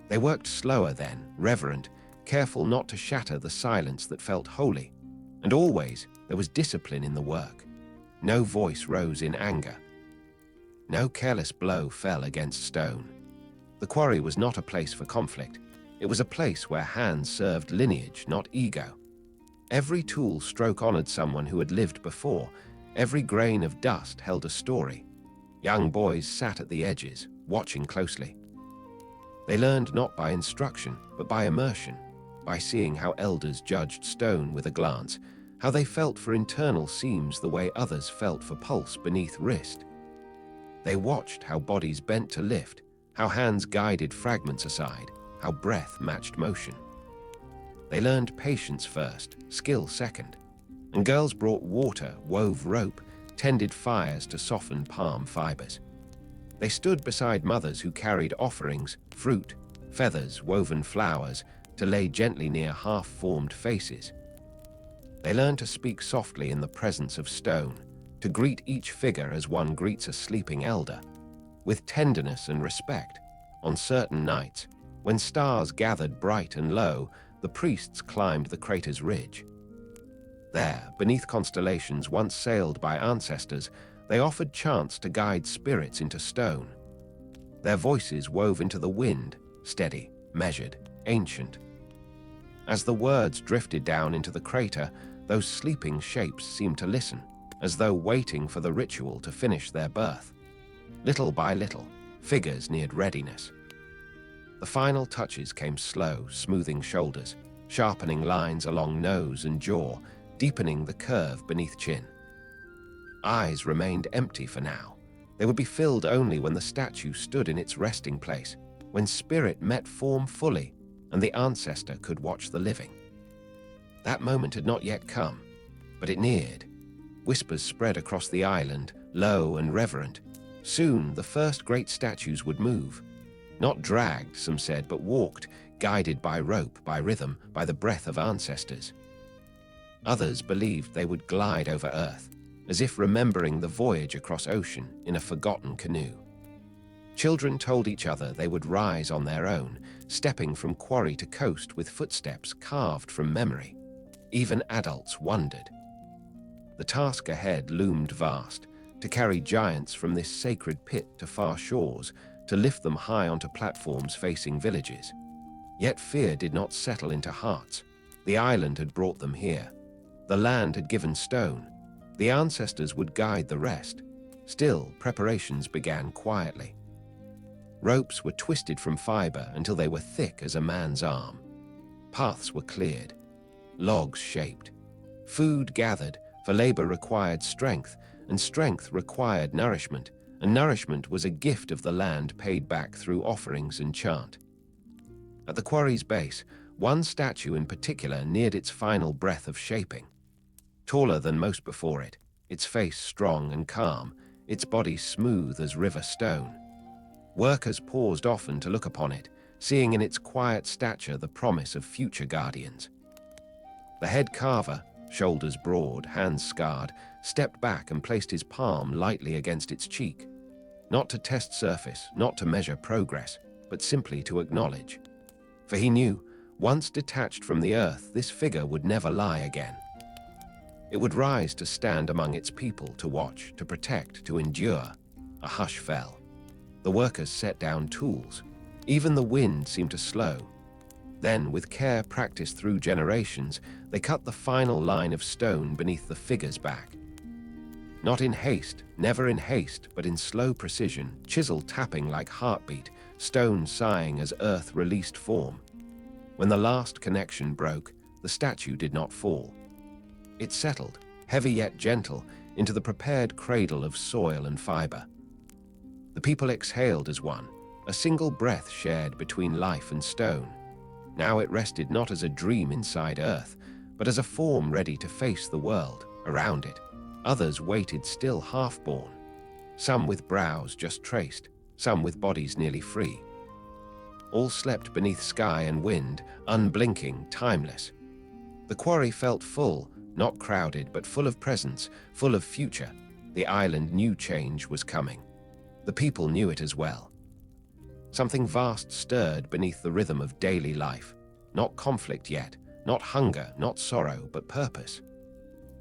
They worked slower then, reverent, careful not to shatter the silence that felt holy, and always there was discipline in the work. No voice rose in anger. No careless blow fell against stone. The quarry was not a place for conflict. It was a place where hands served lineage, not ego. Every tool stroke honored someone who had lived before. Every grain of dust held a story. Young boys sat at the edges, watching closely. They learned not by instruction, but by immersion, by seeing how elders judged stone with a glance, how they felt for internal seams the way others felt for pulse beneath wrist. They watched how bodies bent to lift, how hands guided fragments aside, how breath matched motion. They learned patience first, skill second, and girls brought water, wove rope, tended fires to soften palm fibers. They stood beside mothers who carried offerings, fruit, feathers, woven flowers, to lay gently near half-formed faces. They learned to speak softly in the presence of stone, to greet each figure as one greets a sleeping elder, with tenderness and respect. On certain nights, when stars gathered bright and low, the priests climbed the crater's ridge. There, beneath constellations once sailed by ancestors, they offered chants to guide spirits into stone. Their voices wove into the wind, steady, measured, ancient. As the words drifted down into the crater, those sleeping shapes seemed to listen, as though waiting for the ritual to finish their birth. Little by little, figures neared readiness. The final touches came slow, smoothing shoulders, sharpening lines along nose and jaw, deepening the curve beneath chin. Eyes remained empty for now. They would be filled only when the statue stood in its resting place, when spirit met form fully, and the ancestor could watch the living. That moment had not yet come, but it neared. Whispers spread across the island, low and reverent. Soon the first great statues would move. Not dragged, some said, but walked, guided by rope, by rhythm, by the breath of ancestors. Others believed they would glide over earth, as if remembering the voyage across ocean in a forgotten canoe. Children told each other they would rise on their own, stepping from quarry to coast with footsteps carved from memory. Even adults wondered. The task ahead loomed vast, to carry giants from this sacred pit to far shores, to lift them high onto platforms facing villages. Yet fear did not settle into hearts. The island had brought them here. The land had given stone. The ancestors would guide the rest. Still, preparations began quietly. Ropes were twisted from fiber until they were thick as a man's arm. Paths were cleared. Logs shaped. Food gathered, for labor required strength, and strength required nourishment, and nourishment was a gift of the land paid back through offerings and chant. At the quarry's base, one statue in particular neared its final breath of shaping. Taller than most before it, its face strong and calm, its body smooth as river stone. Workers paused often to look upon it, seeing in its quiet stature the promise of future guardians. The head carver, shoulders broad, hands scarred, stepped back and placed his palm lightly against its cheek, not to test surface, not to measure progress, but simply to acknowledge. For he knew, Once detached from the earth, this figure would never lie again. It would rise to stand among its people, to watch, to protect, to endure. A hush fell. The workers set down tools. Even the wind seemed to slow. Then, with care practiced through generations, they cut the final line of stone beneath the figure's back. Not in haste, never in haste, but in slow precision, chisel tapping like heartbeat, stone sighing as earth released form. When the last connection broke, the statue did not fall. It settled, heavy yet gentle, into the prepared cradle of soil and fiber. The people exhaled as one, a single breath shared between life and stone. Now it rested not as a dream inside earth, but as a form ready to face the world around it. Others waited still half-born, some with brows just traced, some with bodies nearly free. All slept beneath sky and wind, unblinking, timeless. The quarry felt full, not crowded, but full of presence, full of future. The island knew change was coming. The people knew it as well. Something vast stirred beneath the rhythm of daily life. Not conflict yet, not hunger, not sorrow, but purpose.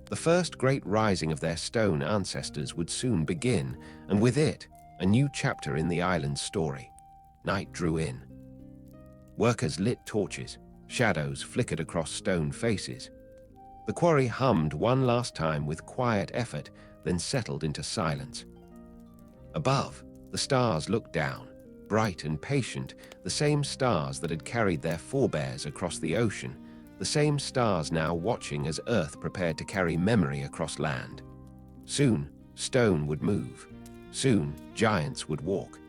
The first great rising of their stone ancestors would soon begin, and with it, a new chapter in the island's story. Night drew in. Workers lit torches. Shadows flickered across stone faces. The quarry hummed one last time with quiet effort, then settled into silence. Above, the stars looked down, bright and patient, the same stars that had carried their forebears across the ocean, the same stars now watching as Earth prepared to carry memory across land. Soon, stone would move. Soon, giants would walk.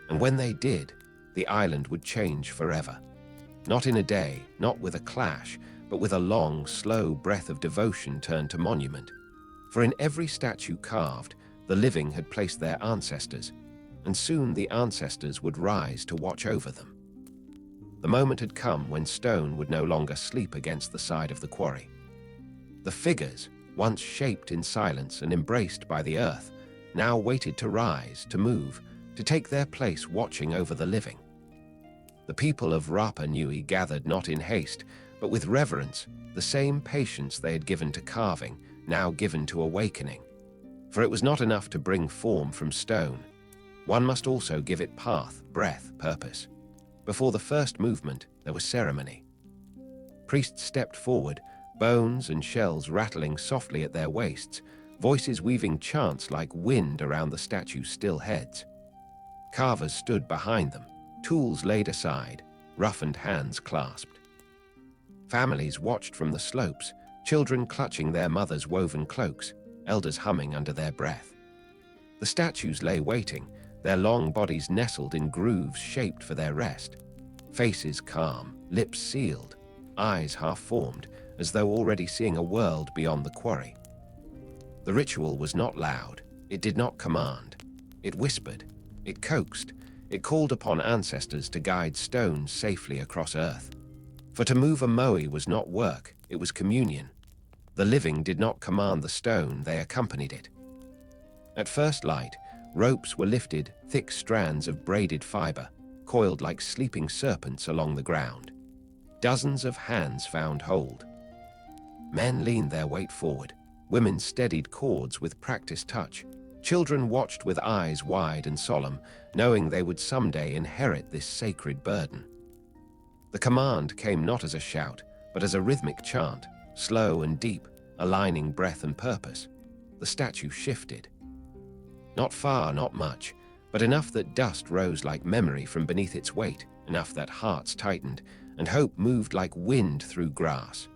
And when they did, the island would change forever. Not in a day, not with a clash, but with a long, slow breath of devotion turned to monument. For in every statue carved, the living had placed their ancestors, and soon the ancestors would rise to watch over them. The moment had come when stone would no longer sleep against the side of the quarry. The figures, once shaped in silence and embraced by the earth, now waited to rise, to move, to take their place watching over the living. The people of Rapa Nui gathered not in haste, but with reverence, the same patience they had given to carving, now given to awakening. For it was not enough to bring form from stone. One must also give it path, breath, purpose. Before the first movement, there was ceremony. Priests stepped forward, bones and shells rattling softly at their waists, voices weaving chants like wind around the statue's still heads. Carvers stood behind them, tools laid aside, roughened hands clasped. Families watched from the slopes, children clutching their mothers' woven cloaks, elders humming under their breath. The statues lay waiting, their long bodies nestled in grooves shaped for their rest. Faces calm, lips sealed, eyes half-formed, as though already seeing a world beyond the quarry. The ritual was not loud, it did not command. It whispered, it coaxed, it called upon ancestors to guide stones safely across earth. For to move a moai was not work, it was communion. The living did not command the stone, they accompanied it. At first light, ropes were lifted, thick strands of braided fiber, coiled like sleeping serpents along the ground. Dozens of hands found hold. Men leaned their weight forward. Women steadied cords with practiced touch. Children watched with eyes wide and solemn, knowing they would someday inherit this sacred burden. The command came not as a shout, but as a rhythmic chant, slow and deep, aligning breath and purpose. The statue shifted. Not far, not much, but enough that dust rose like memory from beneath its weight, enough that hearts tightened, and hope moved like wind through grass.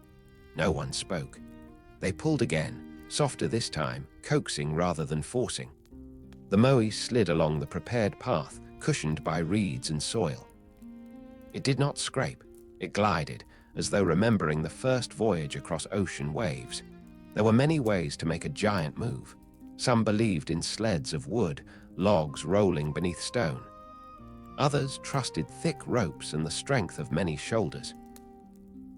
No one spoke. They pulled again, softer this time, coaxing rather than forcing. The moai slid along the prepared path, cushioned by reeds and soil. It did not scrape, it glided, as though remembering the first voyage across ocean waves. There were many ways to make a giant move. Some believed in sleds of wood, logs rolling beneath stone. Others trusted thick ropes and the strength of many shoulders.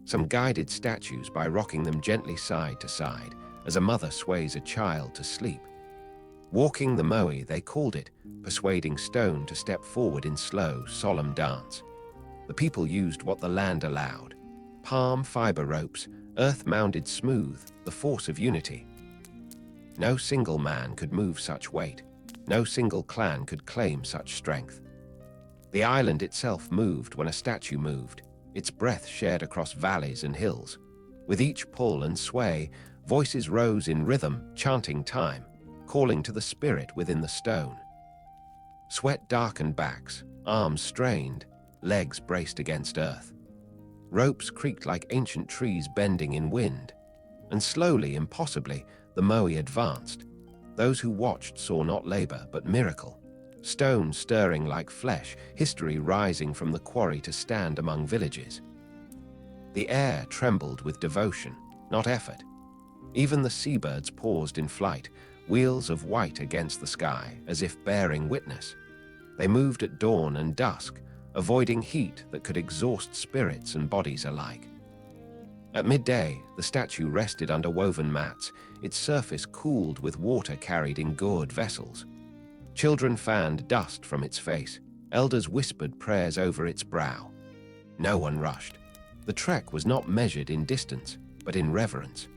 Some guided statues by rocking them gently side to side, as a mother sways a child to sleep. Walking the moai, they called it, persuading stone to step forward in slow, solemn dance. The people used what the land allowed: palm fiber ropes, earth mounded smooth, the force of unity. No single man could move such weight. No single clan could claim such strength. The island itself moved when a statue moved, its breath shared across valleys and hills. With each pull and sway, voices rose in rhythm, chanting time, calling to the spirit within the stone. Sweat darkened backs, arms strained, legs braced against earth. Ropes creaked like ancient trees bending in wind. And slowly, impossibly, the Moai advanced. Those who watched saw not labor, but miracle. Stone stirring like flesh, history rising from the quarry to stand among villages. The air trembled with devotion, not effort. Even the seabirds paused in flight, wheels of white against the sky, as if bearing witness. They moved at dawn and dusk, avoiding heat that could exhaust spirits and bodies alike. At midday, the statue rested under woven mats, its surface cooled with water carried in gourd vessels. Children fanned dust from its face, elders whispered prayers over its brow. No one rushed. The trek was not measured in distance, but in reverence.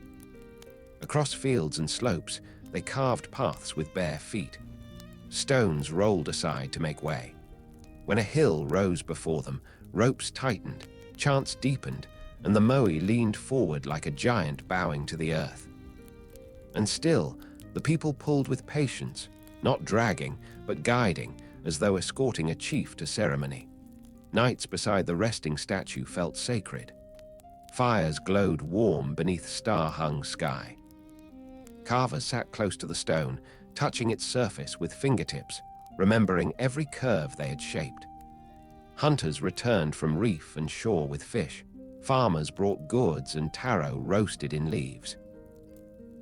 Across fields and slopes, they carved paths with bare feet. Stones rolled aside to make way. When a hill rose before them, ropes tightened, chants deepened, and the Moai leaned forward like a giant bowing to the earth. And still, the people pulled with patience, not dragging, but guiding, as though escorting a chief to ceremony. Nights beside the resting statue felt sacred. Fires glowed warm beneath star-hung sky. Carvers sat close to the stone, touching its surface with fingertips, remembering every curve they had shaped. Hunters returned from reef and shore with fish. Farmers brought gourds and taro roasted in leaves.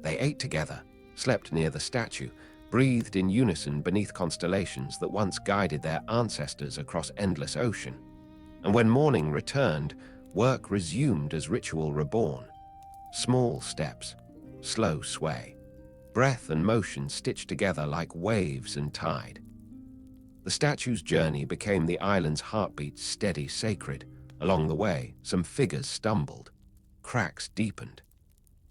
They ate together, slept near the statue, breathed in unison beneath constellations that once guided their ancestors across endless ocean. And when morning returned, work resumed as ritual reborn. Small steps, slow sway, breath and motion stitched together like waves and tide. The statue's journey became the island's heartbeat, steady, sacred. Along the way, some figures stumbled. Cracks deepened.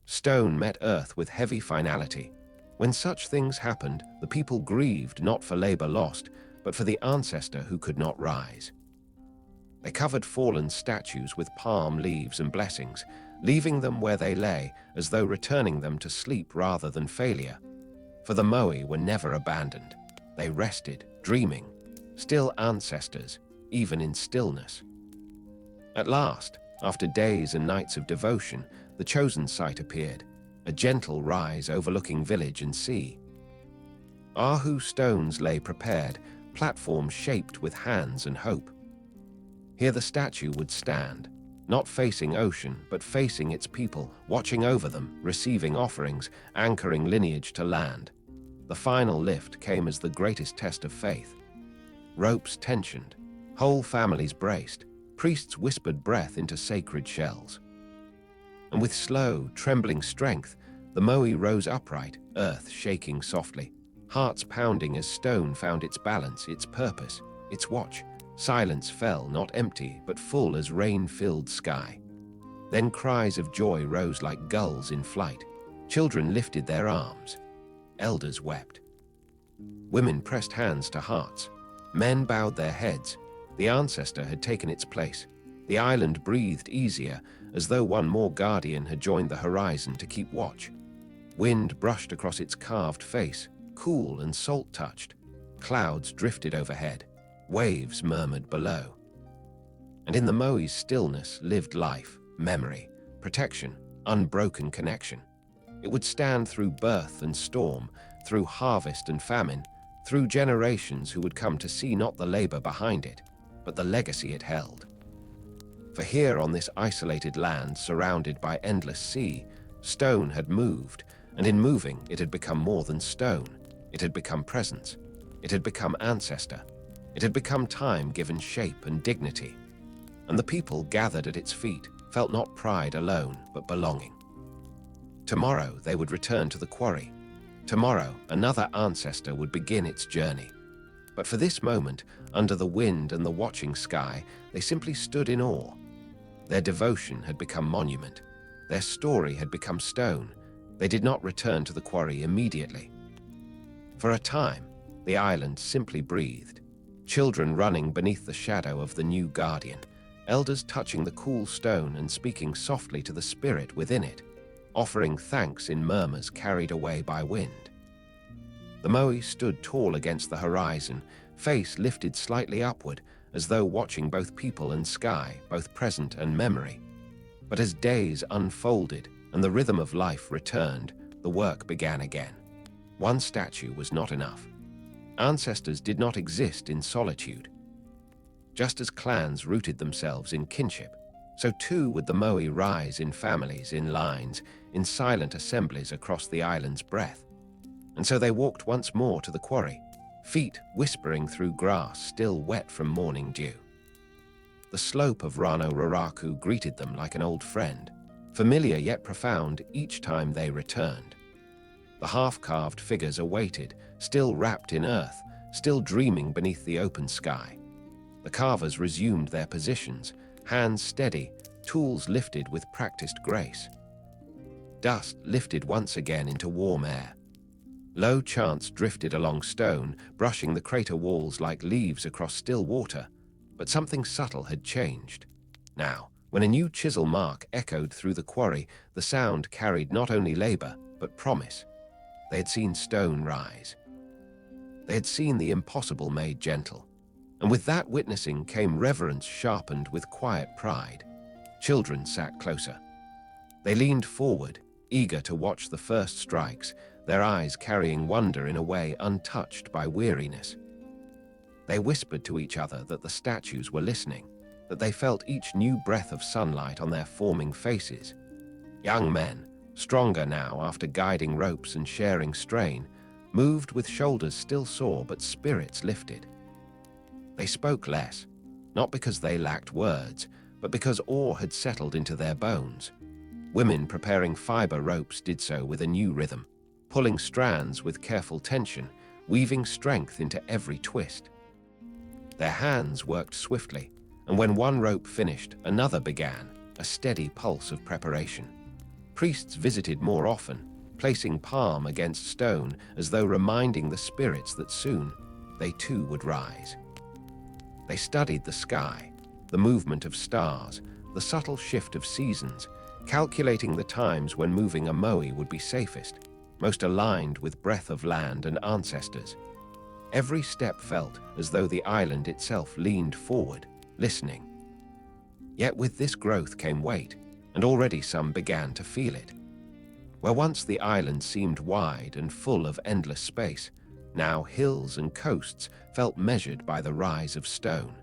Stone met earth with heavy finality. When such things happened, the people grieved not for labor lost, but for the ancestor who could not rise. They covered fallen statues with palm leaves and blessings, leaving them where they lay, as though returning them to sleep rather than failure. For the Moai were never abandoned. They rested, dreaming, still ancestors, even in stillness. At last, after days and nights of devotion, the chosen site appeared, a gentle rise overlooking village and sea. Ahu stones lay prepared, platforms shaped with hands and hope. Here the statue would stand, not facing ocean, but facing its people, watching over them, receiving offerings, anchoring lineage to land. The final lift came as the greatest test of faith. Ropes tensioned, whole families braced, priests whispered breath into sacred shells. And with slow, trembling strength, the Moai rose upright, earth shaking softly, hearts pounding as stone found its balance, its purpose, its watch. Silence fell, not empty, but full as rain-filled sky. Then cries of joy rose like gulls in flight. Children lifted their arms. Elders wept. Women pressed hands to hearts. Men bowed their heads. The ancestor had taken its place. The island breathed easier, as though one more guardian had joined the horizon to keep watch. Wind brushed across its carved face, cool and salt-touched. Clouds drifted overhead. Waves murmured below. And in the Moai's stillness lived life, memory, protection, unbroken connection. It would stand through birth and storm, through harvest and famine, through generations who would come to see not the labor behind it, but the legacy it held. For here on this isolated land surrounded by endless sea, stone had moved, and in moving it had become more than stone. It had become presence. It had become ancestor. It had become time given shape and dignity. And the people gathered at its feet felt not pride alone, but belonging. Tomorrow they would return to the quarry. Tomorrow another ancestor would begin its journey. But for this moment, under the wind and the watching sky, they simply stood in awe. Their devotion had become monument. Their story had become stone. They did not return to the quarry immediately. For a time, the island simply breathed. Children running beneath the shadow of the new guardian, elders touching the cool stone and speaking softly to the spirit within it, offering thanks in murmurs carried away by wind. The Moai stood tall against the horizon, face lifted slightly upward, as though watching both people and sky, both present and memory. But as days unfolded and the rhythm of life returned, the work began again. One statue was not enough. Ancestors did not exist in solitude. Just as clans rooted themselves in kinship, so too would the Moai rise in families, in lines, in silent assemblies across the island's breadth. And so they walked once more to the quarry, feet whispering through grass still wet from morning dew. The slope of Rano Raraku greeted them like an old friend, familiar yet profound each time they returned. The half-carved figures awaited, still wrapped in earth, still dreaming beneath the open sky. The carvers resumed their positions, hands steady, tools lifted with practiced grace. Dust lifted once again into warm air. Low chants drifted along stone, brushing the crater walls like leaves across still water, but something subtle had changed. Now, when a new chisel mark echoed through the quarry, the sound carried not only labor, but promise. They had seen stone rise. They had seen the impossible made gentle. And with that witnessing came reverence sharpened with quiet pride. Children sat closer. They leaned forward, eager to watch the first strikes, their eyes carrying wonder in a way untouched by weariness. They whispered to each other that the statues were listening, that they felt each new breath of sunlight on their forming faces. Young men, stronger now after guiding ropes and sharing strain, moved with shoulders still sore but spirits lifted. They spoke less, not because they lacked words, but because awe had settled into their bones. Women preparing fiber ropes did so with a new rhythm, pulling strands with careful tension, weaving strength into every twist. Their hands worked swiftly, and when one rope finished, another began, a steady pulse of preparation. Priests visited more often, placing palm against stone as though reminding the spirits that soon they too would rise. They studied the sky, the movement of stars, the subtle shift of seasons, calculating the times when moving a Moai would be safest, most aligned with breath of land and ancestors. Every step felt as though the island itself leaned forward, listening. Yet with this growth came weight, and already some began to feel it. Where once the island seemed wide and full of endless space, now hills and coasts felt measured by the rise of stone.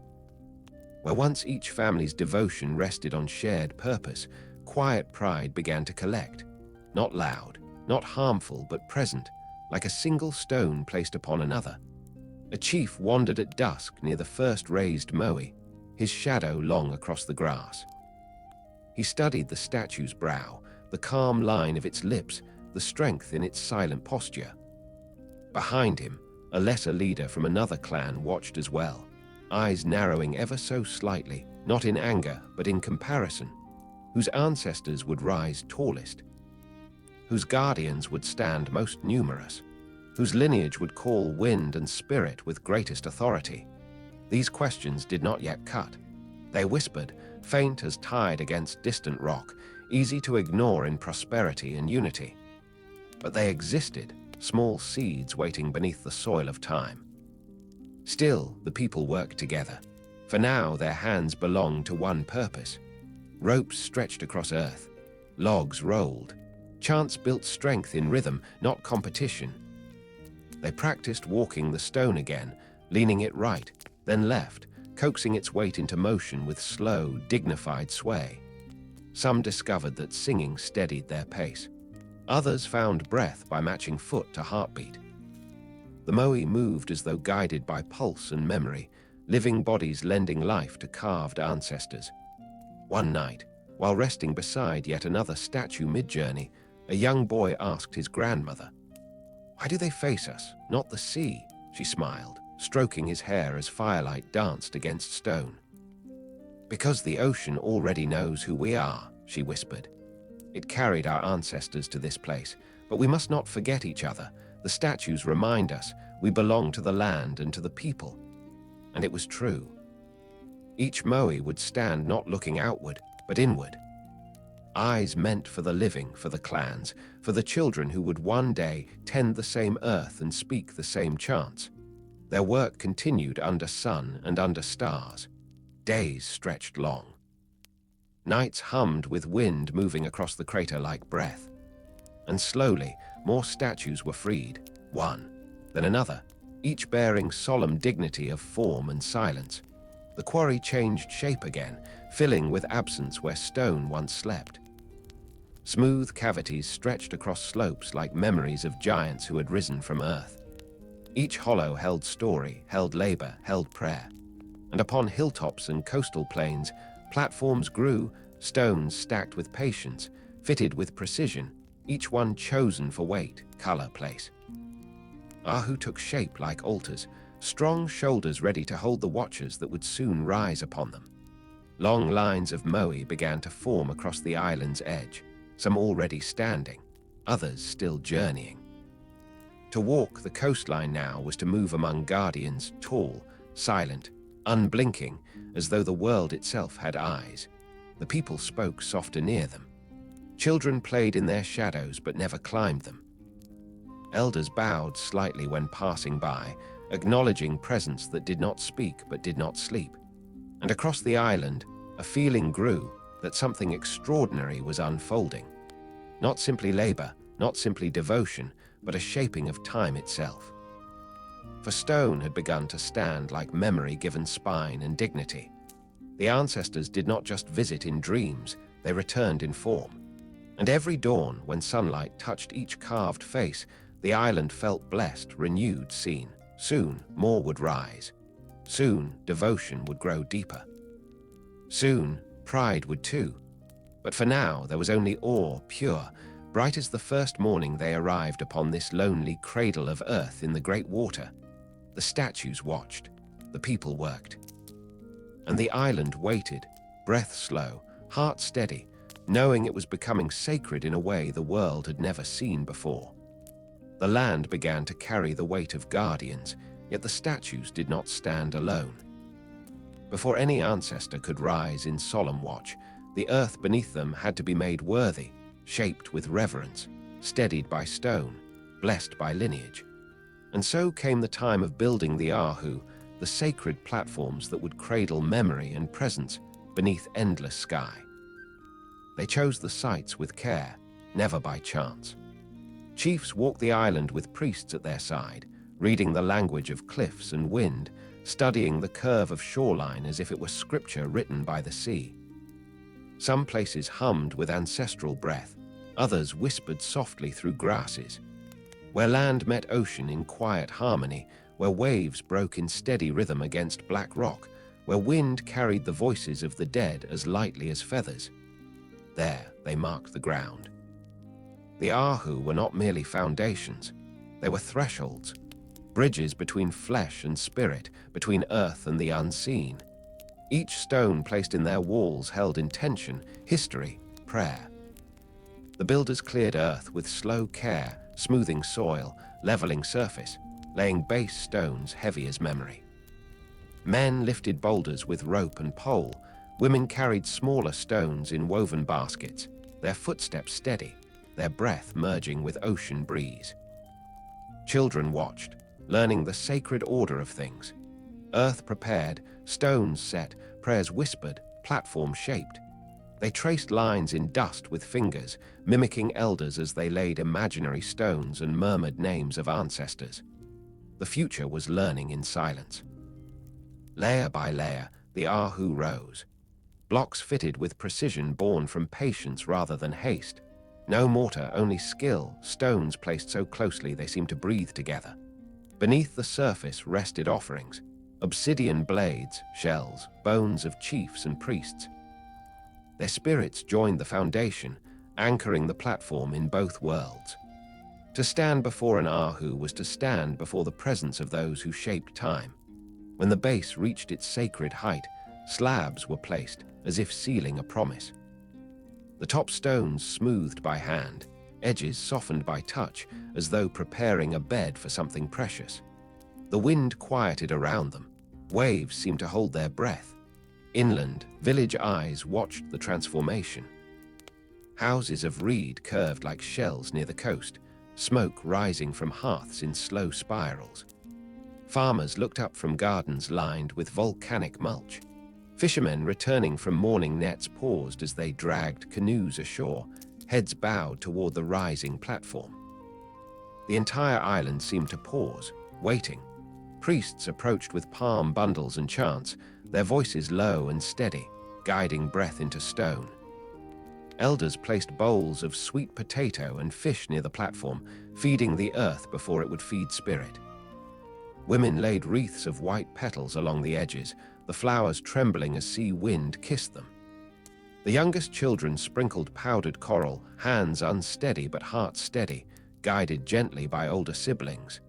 Where once each family's devotion rested on shared purpose, quiet pride began to collect, not loud, not harmful, but present, like a single stone placed upon another. A chief wandered at dusk near the first raised Moai, his shadow long across the grass. He studied the statue's brow, the calm line of its lips, the strength in its silent posture. Behind him, a lesser leader from another clan watched as well, eyes narrowing ever so slightly, not in anger, but in comparison, whose ancestors would rise tallest, whose guardians would stand most numerous, whose lineage would call wind and spirit with greatest authority. These questions did not yet cut. They whispered, faint as tide against distant rock, easy to ignore in prosperity and unity. But they existed, small seeds waiting beneath the soil of time. Still, the people worked together, for now their hands belonged to one purpose. Ropes stretched across earth, logs rolled, chants built strength in rhythm, not competition. They practiced walking the stone again, leaning it right, then left, coaxing its weight into motion with slow, dignified sway. Some discovered that singing steadied their pace. Others found breath by matching foot to heartbeat. The Moai moved as though guided by pulse and memory, living bodies lending life to carved ancestors. One night, while resting beside yet another statue mid-journey, a young boy asked his grandmother, "Why do they face us, not the sea?" She smiled, stroking his hair as firelight danced against stone. "Because the ocean already knows who we are," she whispered. "It carried our ancestors to this place, but we must not forget each other. The statues remind us we belong to the land and to the people." And it was true. Each Moai would stand not looking outward, but inward. Eyes meant for the living, for the clans, for the children who would one day tend the same earth and speak the same chants. Their work continued under sun and under stars. Days stretched long. Nights hummed with wind moving across the crater like breath. And slowly, more statues were freed, one, then another, each bearing solemn dignity of form and silence. The quarry changed shape again, filling with absence where stone once slept. Smooth cavities stretched across slopes like memories of giants who had risen from earth. Each hollow held story, held labor, held prayer. And upon hilltops and coastal plains, platforms grew, stones stacked with patience, fitted with precision, each one chosen for weight, color, place. Ahu took shape like altars, strong shoulders ready to hold the watchers that would soon rise upon them. Long lines of Moai began to form across the island's edge, some already standing, others still journeying. To walk the coastline now was to move among guardians, tall, silent, unblinking, as though the world itself had eyes. The people spoke softer near them. Children played in their shadows but never climbed them. Elders bowed slightly when passing by, acknowledging presence that did not speak but did not sleep. And across the island, a feeling grew that something extraordinary was unfolding. Not simply labor, not simply devotion, but a shaping of time itself. For stone had begun to stand like memory given spine and dignity. The ancestors did not just visit in dreams, they returned in form. And every dawn, when sunlight touched each carved face, the island felt blessed, renewed, seen. Soon, more would rise. Soon, devotion would grow deeper. Soon, pride would too. But for now, there was only awe, pure, bright as the first morning they arrived upon this lonely cradle of earth in the great water. The statues watched, the people worked. And the island waited, breath slow, heart steady, knowing it was becoming sacred in a way the world had never seen before. The land began to carry the weight of guardians, yet the statues did not stand alone. Before any ancestor could rise in solemn watch, the earth beneath them had to be made worthy, shaped with reverence, steadied by stone, blessed by lineage. And so came the time of building the Ahu, the sacred platforms that would cradle memory and presence beneath endless sky. They chose the sites with care, never by chance. Chiefs walked the island with priests at their side, reading the language of cliffs and wind, studying the curve of shoreline as if it were scripture written by the sea. Some places hummed with ancestral breath, others whispered softly through grasses. Where land met ocean in quiet harmony, where waves broke in steady rhythm against black rock, where wind carried the voices of the dead as lightly as feathers. There they marked the ground. The Ahu were not merely foundations, they were thresholds, bridges between flesh and spirit, between earth and the unseen. Each stone placed in their walls held intention, history, prayer. The builders cleared earth with slow care, smoothing soil, leveling surface, laying base stones heavy as memory. Men lifted boulders with rope and pole, women carried smaller stones in woven baskets, their footsteps steady, their breath merging with ocean breeze. Children watched, learning the sacred order of things. Earth prepared, stones set, prayers whispered, platform shaped. They traced lines in dust with fingers, mimicking elders as they laid imaginary stones and murmured names of ancestors. The future was learning in silence. Layer by layer, the Ahu rose. Blocks fitted with precision born from patience rather than haste. No mortar, only skill, stones placed so closely they seemed to breathe together. Beneath the surface rested offerings, obsidian blades, shells, bones of chiefs and priests. Their spirits joined the foundation, anchoring the platform in both worlds. To stand before an Ahu was to stand before the presence of those who shaped time. When the base reached its sacred height, slabs were placed, as if sealing a promise. The top stones smoothed by hand, edges softened by touch, as though preparing a bed for something precious. The wind quieted around them. Waves seemed to hold their breath. Inland, village eyes watched the transformation. Houses of reed curved like shells near the coast, smoke rising from hearths in slow spirals. Farmers looked up from gardens lined with volcanic mulch. Fishermen returning from morning nets paused as they dragged canoes ashore, heads bowed toward the rising platform. The entire island seemed to pause, waiting. Priests approached with palm bundles and chants, their voices low and steady, guiding breath into stone. Elders placed bowls of sweet potato and fish near the platform, feeding the earth before it would feed spirit. Women laid wreaths of white petals along the edges, the flowers trembling as sea wind kissed them. The youngest children sprinkled powdered coral, hands unsteady but hearts steady, guided gently by older siblings.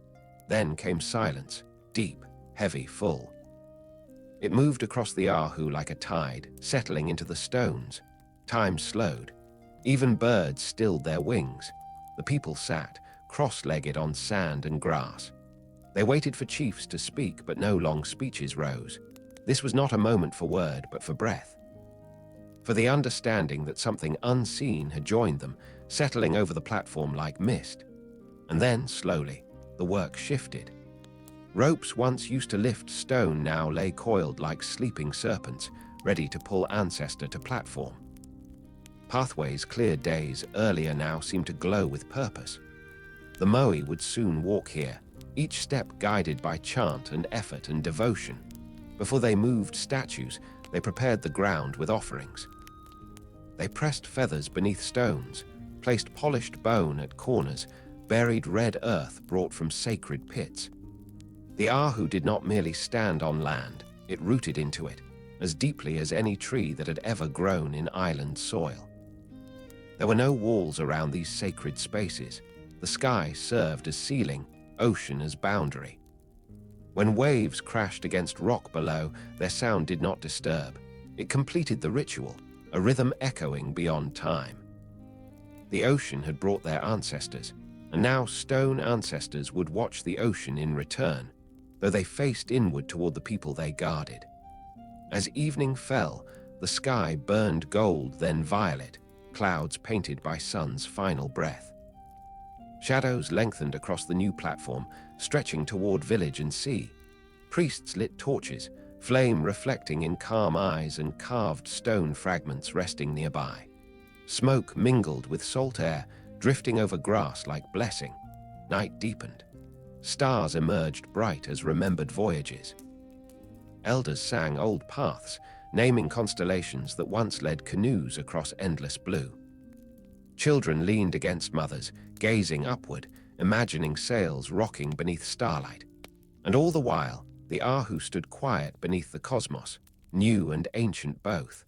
Then came silence, deep, heavy, full. It moved across the Ahu like a tide, settling into the stones. Time slowed. Even birds stilled their wings. The people sat, cross-legged on sand and grass. They waited for chiefs to speak, but no long speeches rose. This was not a moment for word, but for breath. For the understanding that something unseen had joined them, settling over the platform like mist. And then, slowly, the work shifted. Ropes once used to lift stone now lay coiled like sleeping serpents, ready to pull ancestor to platform. Pathways cleared days earlier now seemed to glow with purpose. The Moai would soon walk here, each step guided by chant and effort and devotion. Before they moved statues, they prepared the ground with offerings. They pressed feathers beneath stones, placed polished bone at corners, buried red earth brought from sacred pits. The Ahu did not merely stand on land, it rooted into it, as deeply as any tree that had ever grown in island soil. There were no walls around these sacred spaces. The sky served as ceiling, ocean as boundary. When waves crashed against rock below, their sound did not disturb. It completed the ritual, a rhythm echoing beyond time. The ocean had brought their ancestors, and now stone ancestors would watch the ocean in return, though they faced inward toward the people they guarded. As evening fell, the sky burned gold, then violet, clouds painted by sun's final breath. Shadows lengthened across the new platform, stretching toward village and sea. Priests lit torches, flame reflecting in calm eyes and carved stone fragments resting nearby. Smoke mingled with salt air, drifting over grass like blessing. Night deepened. Stars emerged bright as remembered voyages. Elders sang old paths, naming constellations that once led canoes across endless blue. Children leaned against mothers, gazing upward, imagining sails rocking beneath starlight. And all the while, the Ahu stood quiet beneath the cosmos, new and ancient both.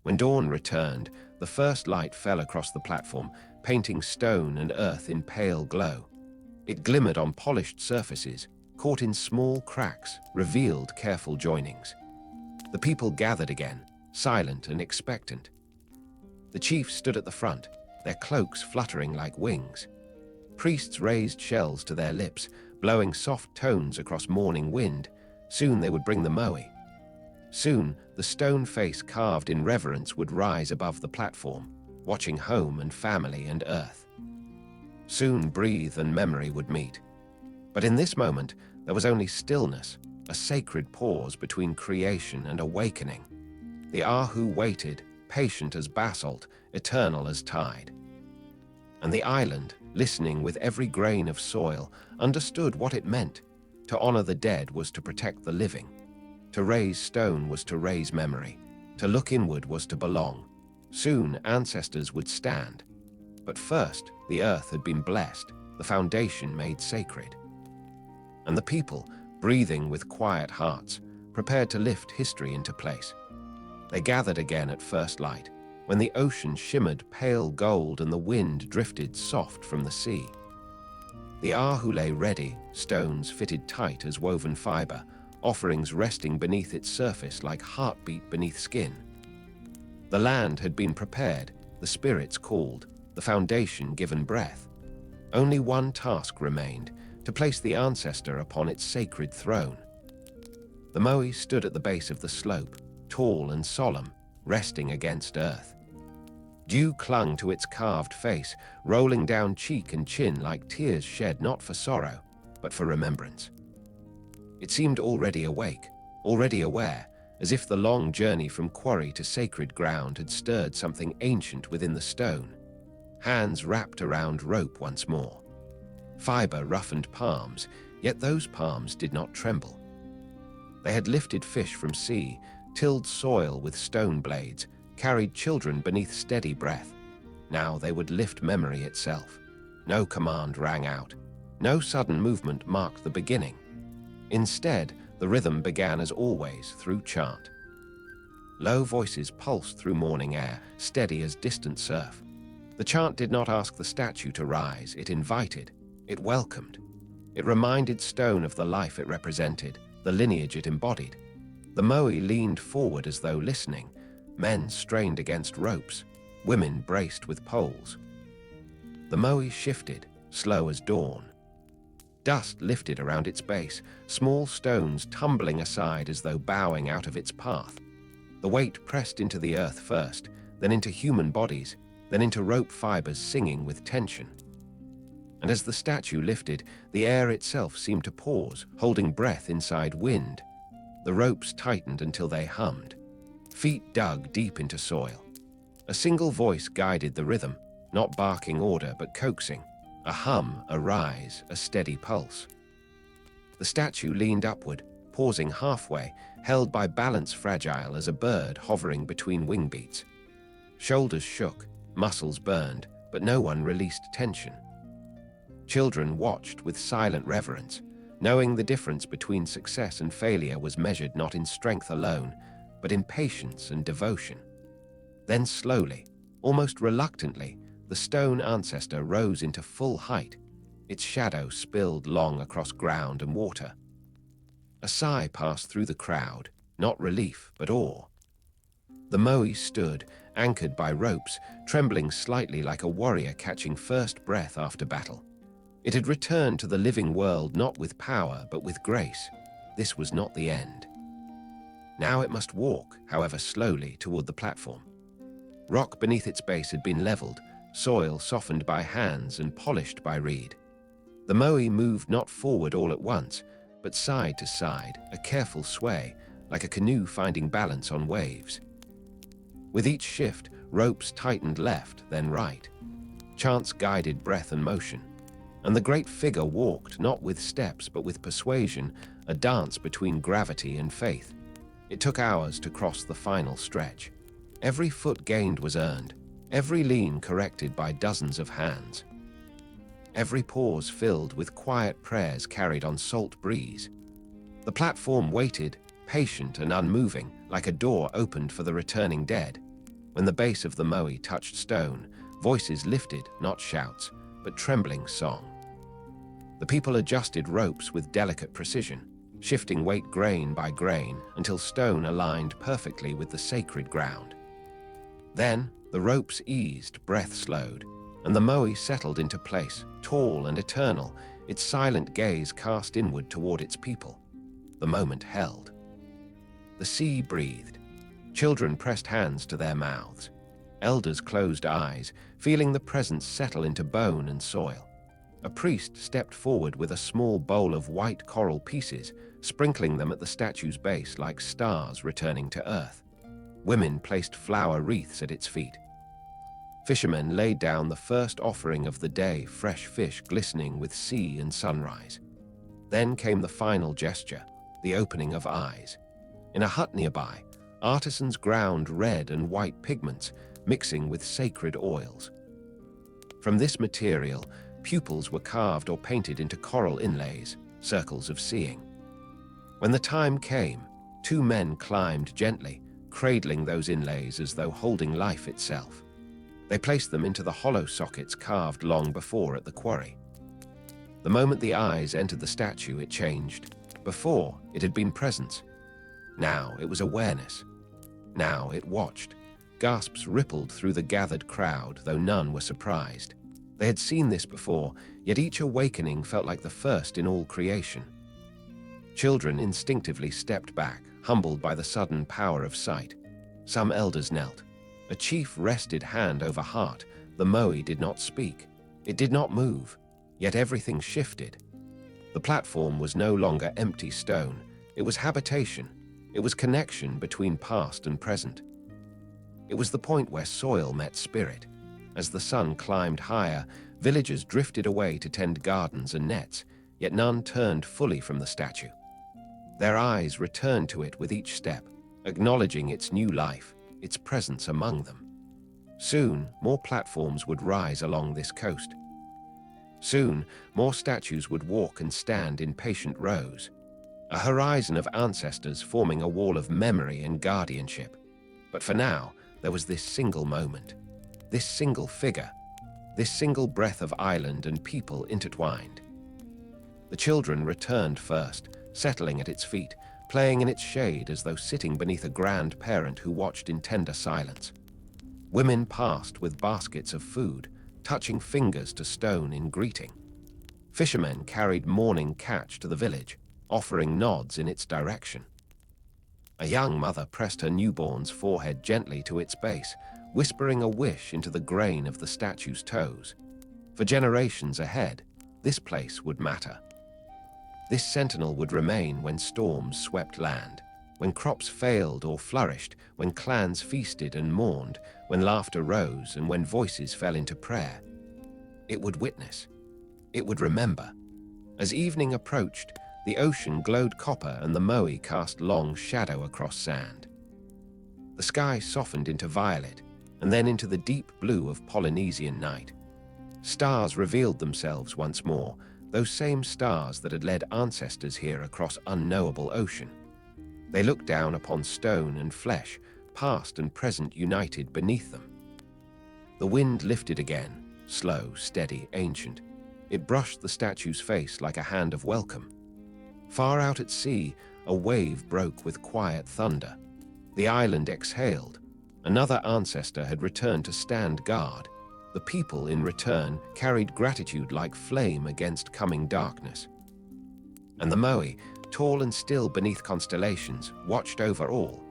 When dawn returned, the first light fell across the platform, painting stone and earth in pale glow. It glimmered on polished surfaces, caught in small cracks, revealed careful joinings. The people gathered again, silent and expectant. The chiefs stood at the front, their cloaks fluttering like wings. Priests raised shells to their lips, blowing soft tones across morning wind. Soon they would bring the Moai. Soon, the stone face carved in reverence would rise above the platform, watching home and family and earth. Soon breathe and memory would meet. But in this moment, there was only stillness, a sacred pause between creation and awakening. The Ahu waited, patient as basalt, eternal as tide. And the island, listening with every grain of soil, understood what it meant. To honor the dead was to protect the living. To raise stone was to raise memory. To look inward was to belong. Soon ancestors would stand. But first, the earth had been blessed, the foundation made sacred. And the people, breathing with quiet hearts, prepared to lift history into place. They gathered again at first light, when the ocean shimmered pale gold and the wind drifted soft from the sea. The ahu lay ready, stones fitted tight as woven fiber, offerings resting beneath its surface like heartbeat beneath skin. The land had been prepared, the spirits called, the foundation given breath. Only one task remained, to place the ancestor upon its sacred throne. The moai stood at the base of the slope, tall and solemn, resting against earth. Dew clung to its carved face, rolling down cheek and chin like tears shed not for sorrow, but for remembrance. It seemed already awake, already aware, as if the long journey from quarry to sacred ground had stirred something ancient within the stone. Hands wrapped around rope once more. Fiber roughened palms, yet those palms did not tremble. They had lifted fish from sea, tilled soil with stone blades, carried children beneath steady breath. Now they would lift memory itself. No command rang out. No sudden movement marked the beginning. Instead, the rhythm began as always through chant. Low voices pulsed through morning air, steady as distant surf. The chant did not ask the statue to rise, it invited, it welcomed. It reminded stone of the life it represented, the lineage it embodied. The moai leaned forward as though listening. Men strained against ropes, women braced with poles. The moai shifted, slow as dawn. Dust lifted around its base, small stones tumbling aside as though bowing out of its path. The weight pressed into the earth first, then into human bodies, then into rope fibers singing with tension. And as the statue lifted, the air itself seemed to pause, holding breath inside wind. The ropes tightened until they hummed. Feet dug deep into soil. A single voice guided the rhythm, not barking order but coaxing. A hum, a rise, a steady pulse. The statue leaned upward, pausing halfway, held by balance fragile as a bird hovering between wing beats. Shoulders shook, muscles burned, but no one released tension. Children watched with silent reverence, knowing the difference between success and failure was measured not in strength alone, but in patience and devotion. Then slowly, almost reluctantly, the stone ancestor rose into full height. Its shadow spilled long across ground and water. A sigh passed through the crowd, not relief, but awe. The moai stood, anchored by ropes, trembling slightly like a warrior catching first breath after battle. It had returned to the living world not with power, but with grace. This was not the end. Now it must walk, however slowly, toward the platform. Rock beneath its base had been leveled, soil softened by hands and polished by reed. The moai moved not forward all at once, but side to side, a careful sway, like a canoe finding balance on waves. With each shift, ropes tightened left, then right. Chants guided breath and motion. And the great figure walked not with steps but with persuasion, a dance between gravity and faith. It took hours to cross the final stretch. Every foot gained was earned, every lean corrected by dozens of hands. Every pause filled with quiet prayers carried on salt breeze. The platform waited, patient and unmoving, like a door opened for the returning dead. When the base of the moai touched stone, voices lifted, not shouts, but trembling song. The people adjusted ropes with delicate precision, shifting weight grain by grain until stone aligned perfectly with the sacred ground. Then, the ropes eased, breath slowed, and the moai settled into place, tall and eternal, its silent gaze cast inward toward its people. The moment held. The sea breathed. Children pressed hands to their mouths. Elders closed eyes, feeling the presence settle into bone and soil. A priest stepped forward with a small bowl of white coral pieces, sprinkling them at the statue's base like stars returning to earth. Women placed flower wreaths at its feet. Fishermen laid down the first offering of the day, fresh fish glistening with sea and sunrise. Then came the final gesture, the opening of eyes. In a hut nearby, artisans ground red and white pigments, mixing with sacred oils. From this material, pupils were carved or painted into coral inlays, circles of seeing. When the time came, two men climbed gently, cradling those inlays as though holding life itself. They placed them into the hollow sockets carved long before at the quarry. The moment the eyes entered the statue, it changed. Before, it had been presence. Now it was awareness. Now it watched. Gasps rippled through the gathered crowd, though none were surprised. They had seen this before, yet each awakening felt like the first in all creation. Children instinctively stepped back, humbled by the sudden power of sight. Some elders knelt. A chief rested hand over heart. The Moai did not speak. It did not move, yet everything shifted. The platform was no longer empty stone. It was habitation. It was connection between past and present. It was the point where soil met spirit. As the sun climbed higher, villagers drifted away to tend gardens and nets, yet none turned fully from the statue. Their eyes returned to it with each step, acknowledging its new life, its presence among them. Soon, more platforms would rise along this coast. Soon, more statues would walk and stand in patient rows, a horizon of ancestors forming a wall of memory and guardianship. But for now, there was this single moment, this single figure, this single breath of island and people intertwined. The children returned first, settling at its feet, playing in its shade as though sitting beneath a grandparent who watched in tender silence. Women passed with baskets of food, touching fingers to stone in greeting. Fishermen carried morning catch to the village, offering nods in its direction. A young mother pressed her newborn's forehead gently to its base, whispering a wish into the grain of the statue's toes. For generations ahead, this place would matter. This sentinel would remain when storms swept land, when crops failed or flourished, when clans feasted and mourned, when laughter rose and when voices fell into prayer. It would witness. It would remember. As evening approached, the ocean glowed copper and the Moai cast long shadow across sand. The sky softened into violet and then into the deep blue of Polynesian night. Stars revealed themselves once more, those same stars that had led ancestors here across unknowable ocean. They looked down upon stone and flesh, past and present united beneath them. The wind lifted again, slow, steady, ancient. It brushed the statue's face like a hand of welcome. Far out at sea, a wave broke with quiet thunder. The island exhaled. Another ancestor had returned to stand guard. The people, in return, carried gratitude like flame against coming darkness. And the Moai, tall and still beneath constellations, watched over all.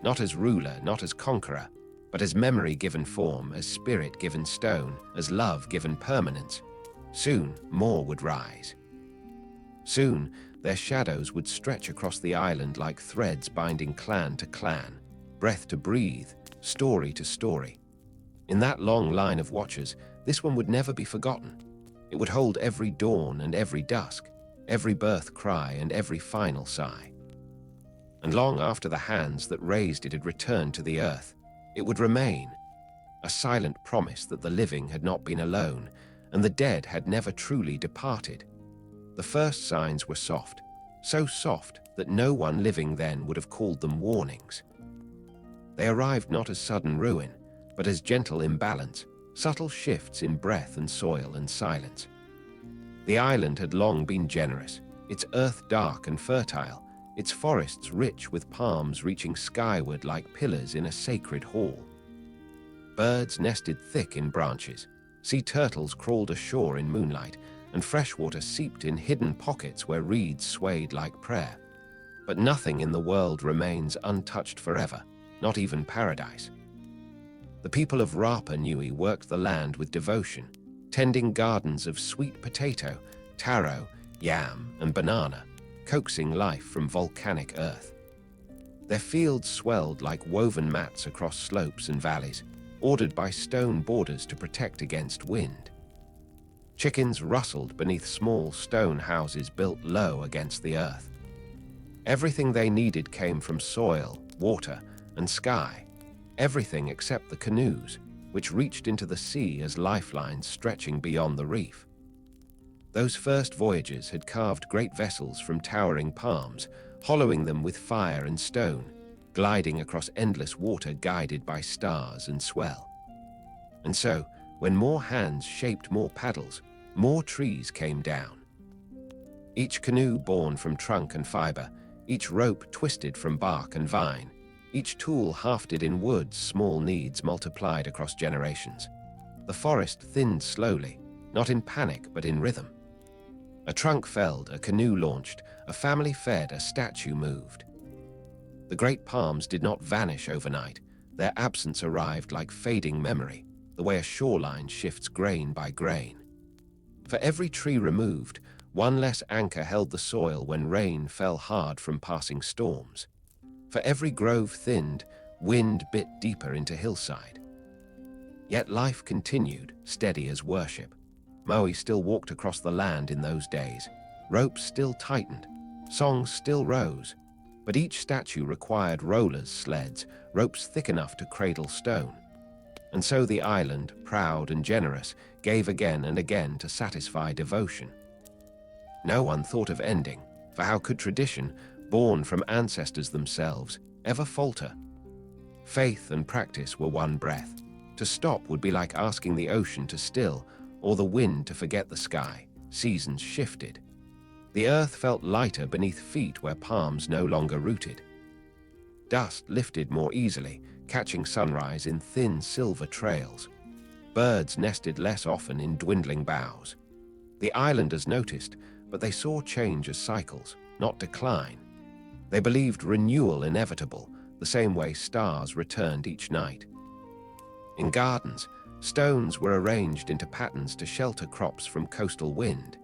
Not as ruler, not as conqueror, but as memory given form, as spirit given stone, as love given permanence. Soon, more would rise. Soon, their shadows would stretch across the island like threads binding clan to clan, breath to breathe, story to story. In that long line of watchers, this one would never be forgotten. It would hold every dawn and every dusk, every birth cry and every final sigh. And long after the hands that raised it had returned to the earth, it would remain, a silent promise that the living had not been alone, and the dead had never truly departed. The first signs were soft, so soft that no one living then would have called them warnings. They arrived not as sudden ruin, but as gentle imbalance, subtle shifts in breath and soil and silence. The island had long been generous, its earth dark and fertile, its forests rich with palms reaching skyward like pillars in a sacred hall. Birds nested thick in branches, sea turtles crawled ashore in moonlight, and freshwater seeped in hidden pockets where reeds swayed like prayer. But nothing in the world remains untouched forever, not even paradise. The people of Rapa Nui worked the land with devotion, tending gardens of sweet potato, taro, yam, and banana, coaxing life from volcanic earth. Their fields swelled like woven mats across slopes and valleys, ordered by stone borders to protect against wind. Chickens rustled beneath small stone houses built low against the earth. Everything they needed came from soil, water, and sky, everything except the canoes, which reached into the sea as lifelines stretching beyond the reef. Those first voyagers had carved great vessels from towering palms, hollowing them with fire and stone, gliding across endless water guided by stars and swell. And so, when more hands shaped more paddles, more trees came down. Each canoe born from trunk and fiber, each rope twisted from bark and vine, each tool hafted in wood's small needs multiplied across generations. The forest thinned slowly, not in panic but in rhythm. A trunk felled, a canoe launched, a family fed, a statue moved. The great palms did not vanish overnight. Their absence arrived like fading memory, the way a shoreline shifts grain by grain. For every tree removed, one less anchor held the soil when rain fell hard from passing storms. For every grove thinned, wind bit deeper into hillside. Yet life continued, steady as worship. Moai still walked across the land in those days. Ropes still tightened, songs still rose, but each statue required rollers, sleds, ropes thick enough to cradle stone. And so the island, proud and generous, gave again and again to satisfy devotion. No one thought of ending, for how could tradition, born from ancestors themselves, ever falter? Faith and practice were one breath. To stop would be like asking the ocean to still, or the wind to forget the sky. Seasons shifted. The earth felt lighter beneath feet where palms no longer rooted. Dust lifted more easily, catching sunrise in thin silver trails. Birds nested less often in dwindling boughs. The islanders noticed, but they saw change as cycles, not decline. They believed renewal inevitable, the same way stars returned each night. In gardens, stones were arranged into patterns to shelter crops from coastal wind.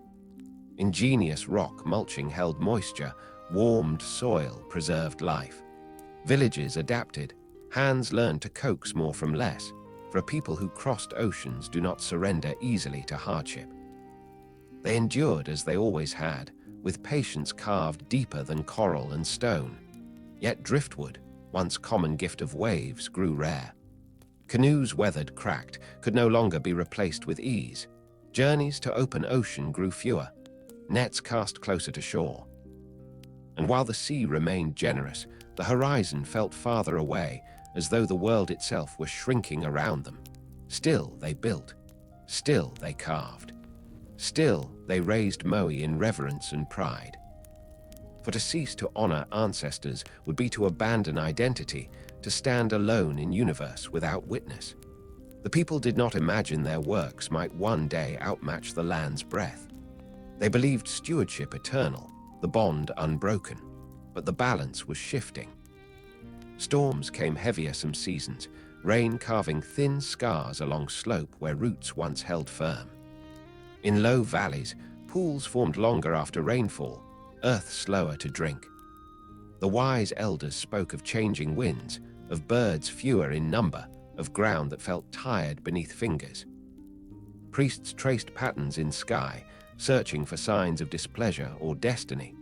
Ingenious rock mulching held moisture, warmed soil preserved life. Villages adapted, hands learned to coax more from less, for a people who crossed oceans do not surrender easily to hardship. They endured as they always had, with patience carved deeper than coral and stone. Yet driftwood, once common gift of waves, grew rare. Canoes weathered, cracked, could no longer be replaced with ease. Journeys to open ocean grew fewer, nets cast closer to shore. And while the sea remained generous, the horizon felt farther away, as though the world itself were shrinking around them. Still they built, still they carved, still they raised Moai in reverence and pride. For to cease to honor ancestors would be to abandon identity, to stand alone in universe without witness. The people did not imagine their works might one day outmatch the land's breath. They believed stewardship eternal, the bond unbroken, but the balance was shifting. Storms came heavier some seasons, rain carving thin scars along slope where roots once held firm. In low valleys, pools formed longer after rainfall, earth slower to drink. The wise elders spoke of changing winds, of birds fewer in number, of ground that felt tired beneath fingers. Priests traced patterns in sky, searching for signs of displeasure or destiny.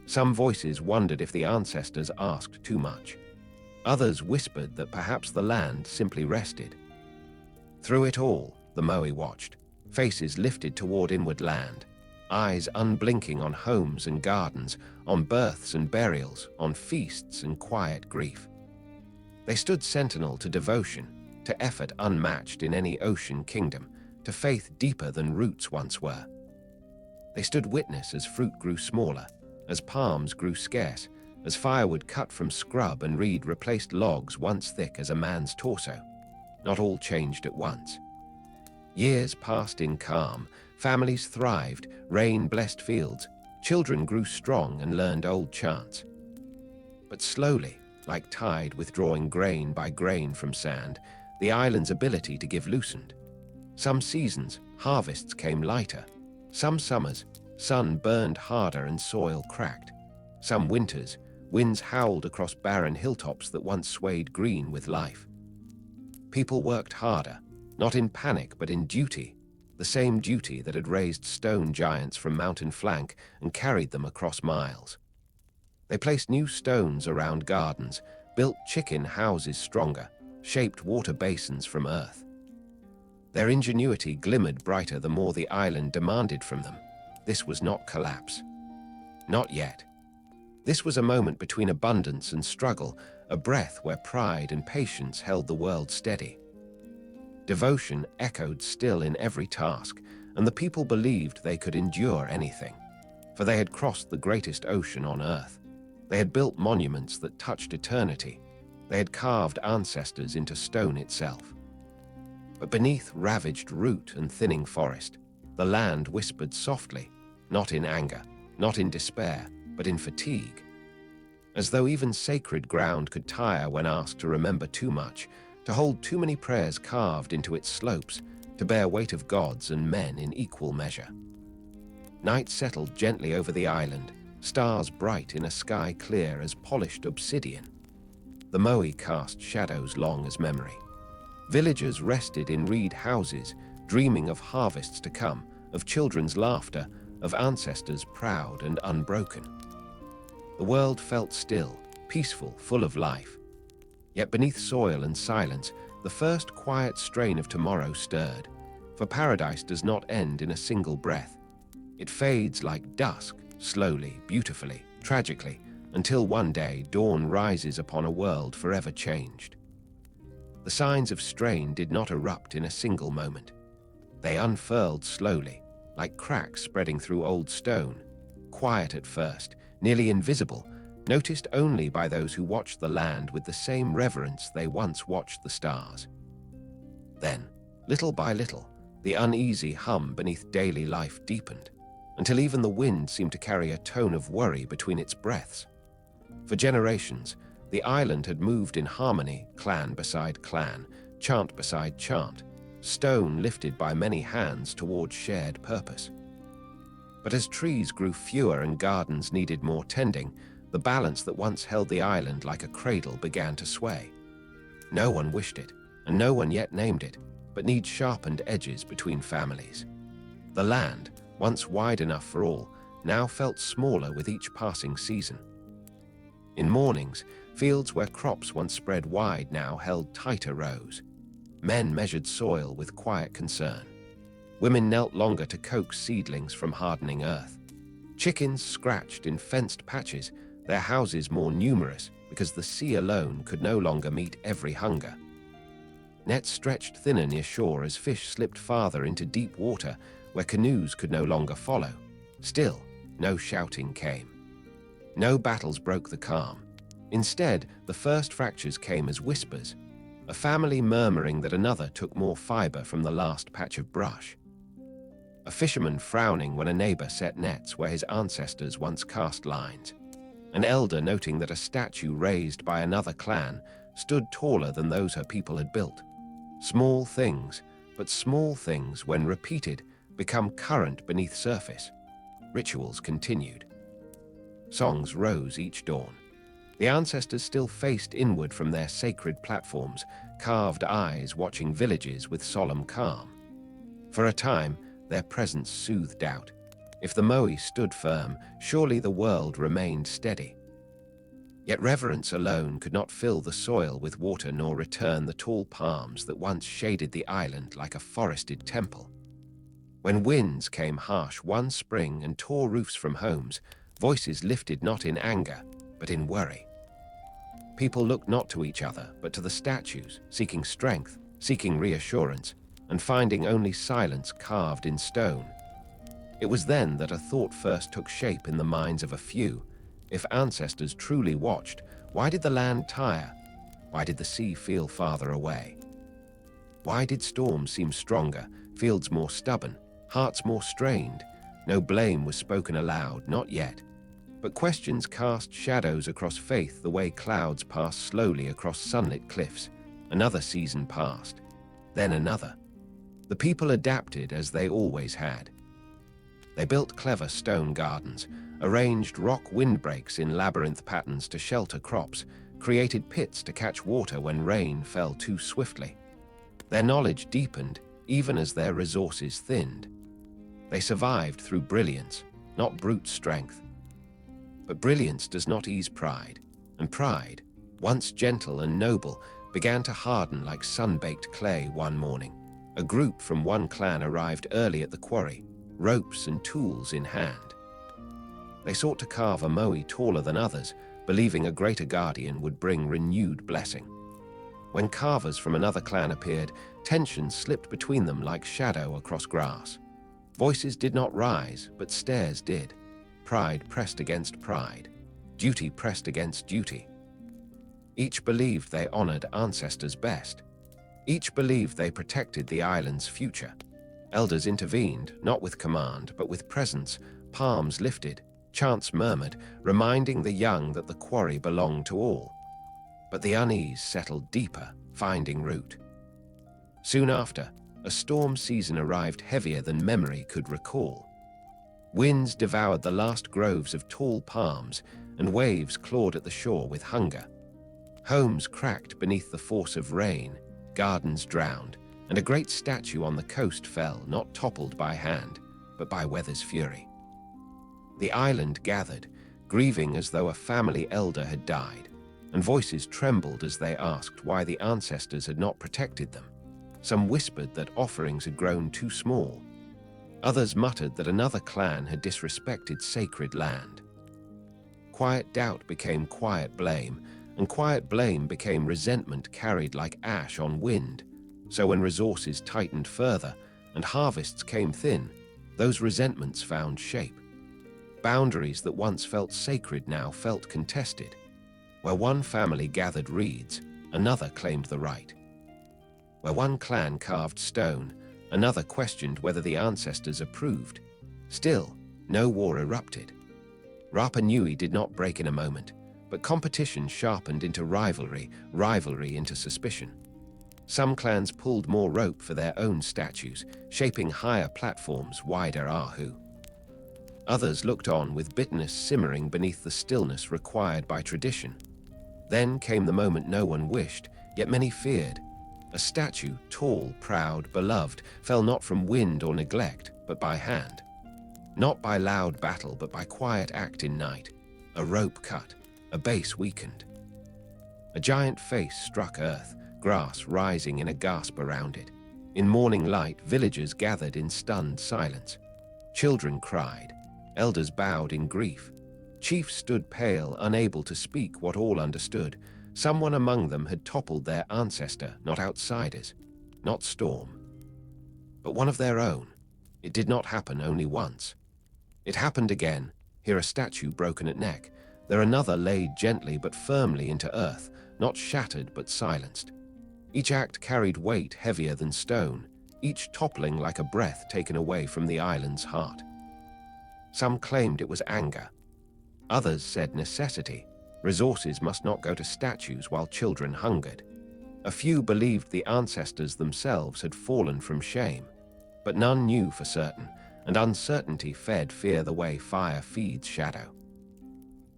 Some voices wondered if the ancestors asked too much. Others whispered that perhaps the land simply rested. Through it all, the Moai watched, faces lifted toward inward land, eyes unblinking on homes and gardens, on births and burials, on feasts and quiet grief. They stood sentinel to devotion, to effort unmatched in any ocean kingdom, to faith deeper than roots once were. They stood witness as fruit grew smaller, as palms grew scarce, as firewood cut from scrub and reed replaced logs once thick as a man's torso. Not all changed at once. Years passed in calm, families thrived, rain blessed fields, children grew strong and learned old chants. But slowly, like tide withdrawing grain by grain from sand, the island's ability to give loosened. Some seasons, harvests came lighter. Some summers, sun burned harder and soil cracked. Some winters, winds howled across barren hilltops that once swayed green with life. People worked harder, not in panic but in duty, the same duty that had raised stone giants from mountain flank and carried them across miles. They placed new stones around gardens, built chicken houses stronger, shaped water basins from earth. Their ingenuity glimmered brighter the more the island demanded from them. This was not collapse. Not yet. This was a moment between abundance and struggle, a breath where pride and patience held the world steady. Devotion echoed still in every task, and the people believed they could endure anything, for they had crossed the greatest ocean on earth. They had built monuments that touched eternity. They had carved ancestors into stone itself. But beneath ravaged root and thinning forest, the land whispered softly, not in anger, not in despair, but in fatigue. As though even sacred ground could tire when asked to remember too much, to hold too many prayers carved into its slopes, to bear weight of gods and men in equal measure. Night settled gently over the island, stars bright in a sky clear as polished obsidian. The Moai cast shadows long as memory. Villagers rested in reed houses, dreaming of harvests to come, of children's laughter, of ancestors proud and unbroken. The world felt still, peaceful, full of life. Yet beneath soil and silence, the first quiet strain of tomorrow stirred, for paradise does not end in a single breath. It fades like dusk, slowly, beautifully, tragically, until one day dawn rises upon a world forever changed. The signs of strain did not erupt in a single moment. They unfurled slowly, like cracks spreading through old stone, quiet at first, nearly invisible, noticed only by those who watched the land with the same reverence they once watched the stars. Then, little by little, the uneasy hum beneath daily life deepened, until even the wind seemed to carry a tone of worry between its breaths. For generations, the island had moved in harmony, clan beside clan, chant beside chant, stone lifted by many hands toward shared purpose. But as trees grew fewer and gardens needed more tending, the balance that once held the island like a cradle began to sway. No one wished it, and no one yet named it, but need sharpened edges between families. The land, once wide enough for all, now felt smaller with each passing season. In mornings, fields where crops once spread wide now held tighter rows. Men measured soil with quiet concern. Women knelt longer to coax seedlings from hardening earth. Chickens scratched in fenced patches, their houses more numerous because the sea alone could no longer meet every hunger. Nets stretched thinner near shore as fish slipped farther into deep water where canoes could no longer follow. Still, no shouting came. No battles broke the calm. Instead, the first fractures came as whispers, a family murmuring that another took more fiber from the last patch of brush. A fisherman frowning when a neighbor set nets where his ancestors once cast lines. An elder noting that a statue raised by another clan stood taller than those her people had built. Small things, but small things, when repeated, become current beneath surface. Rituals continued. Songs rose each dawn. The ancestors still faced inward from their sacred platforms, carved eyes watching villages with solemn calm. For a time, their presence soothed doubt. If the Moai stood firm, surely the world remained steady. Yet reverence alone could not fill the soil with water nor return the tall palms that once shaded the island like a forested temple. When winds came harsh one spring and tore roofs from homes, voices lifted not in anger, but in worry. People looked not to each other, but to the statues, seeking strength, seeking reassurance, and finding only silence carved in stone. It was then that a thought first took shape in the minds of a few. If ancestors truly watched, why did the land tire? Why did the sea feel farther away? Why did storms seem stronger, fields more stubborn, hearts more strained? No blame was spoken aloud, not yet. But questions cast shadows across faith the way clouds pass slowly across sunlit cliffs. Another season passed, then another. The people adapted as they always had. They built clever stone gardens, arranged rock windbreaks in labyrinth patterns to shelter crops, created pits to catch water when rain fell too swiftly. Their knowledge deepened, even as their resources thinned. They survived through brilliance, not brute strength. But brilliance does not ease pride, and pride, once gentle and noble, began to harden like sun-baked clay one morning. A group from one clan arrived early at the quarry, ropes and tools in hand. They sought to carve a Moai taller than others, believing a greater guardian would bring renewed blessing. When carvers from another clan appeared, tension slipped between them like shadow across grass. Voices did not rise, but stares did. Pride pressed against pride. Duty pressed against duty. Each believed they honored ancestors best. Each believed they protected the island's future. Elders intervened, not with command, but with presence, palms lifted, chants murmured, reminding the young that the quarry belonged to all. But the unease settled deeper, finding root. Soon after, a storm season arrived heavier than memory could recall. Winds devoured the last groves of tall palms, and waves clawed at the shore with hunger. Homes cracked beneath the force of rain, gardens drowned, and a great statue on the coast fell, not toppled by hand, but by weather's fury. The island gathered, grieving as though a family elder had died, and voices trembled as they asked why the ancestors had not protected them. Some whispered that offerings had grown too small. Others muttered that another clan had disrespected sacred land. Quiet doubt became quiet blame, and quiet blame became resentment carried like ash on wind. So when resources tightened further and harvests came thin, those resentments found shape. Boundaries that once felt sacred now felt contested. Where one family gathered reeds, another claimed the right. Where one clan carved stone, another questioned whether the ancestors approved. Still, no war erupted. Rapa Nui did not break in a moment, but competition sharpened into rivalry, rivalry into suspicion. Some clans pulled more rope for their own statues, shaping higher platforms, wider ahu. Others looked on with bitterness simmering beneath the stillness required by tradition. Then came the moment no one wished, yet many feared. A statue, tall, proud, beloved, fell not from wind or neglect, but by hand. Not by loud battle, but by quiet act in night. A rope cut, a base weakened. A giant face struck earth, grass rising in a gasp around it. In morning light, villagers gathered in stunned silence. Children cried. Elders bowed in grief. Chiefs stood pale, unable to speak what all understood. Someone among them had toppled their ancestor, not outsiders, not storm, but one of their own. It did not happen only once. It happened again. Here a statue broken at neck, there another laid gently but firmly into earth, not shattered but silenced. Each act carried weight heavier than stone, each toppling like a breath taken away from the island's heart. Some claimed it was anger. Others said necessity. Resources must not go to statues while children hungered. A few believed the ancestors themselves had fallen from shame, but none knew for certain, and uncertainty fed fear the way fire feeds shadow.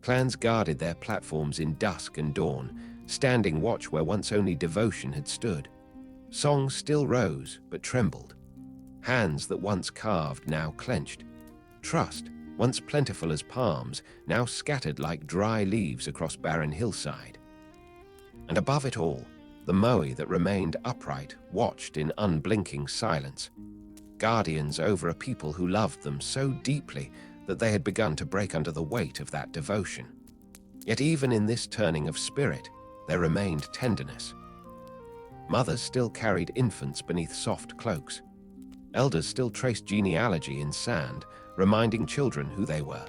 Clans guarded their platforms in dusk and dawn, standing watch where once only devotion had stood. Songs still rose, but trembled. Hands that once carved now clenched. Trust, once plentiful as palms, now scattered like dry leaves across barren hillside. And above it all, the Moai that remained upright watched in unblinking silence, guardians over a people who loved them so deeply that they had begun to break under the weight of that devotion. Yet even in this turning of spirit, there remained tenderness. Mothers still carried infants beneath soft cloaks. Elders still traced genealogy in sand, reminding children who they were.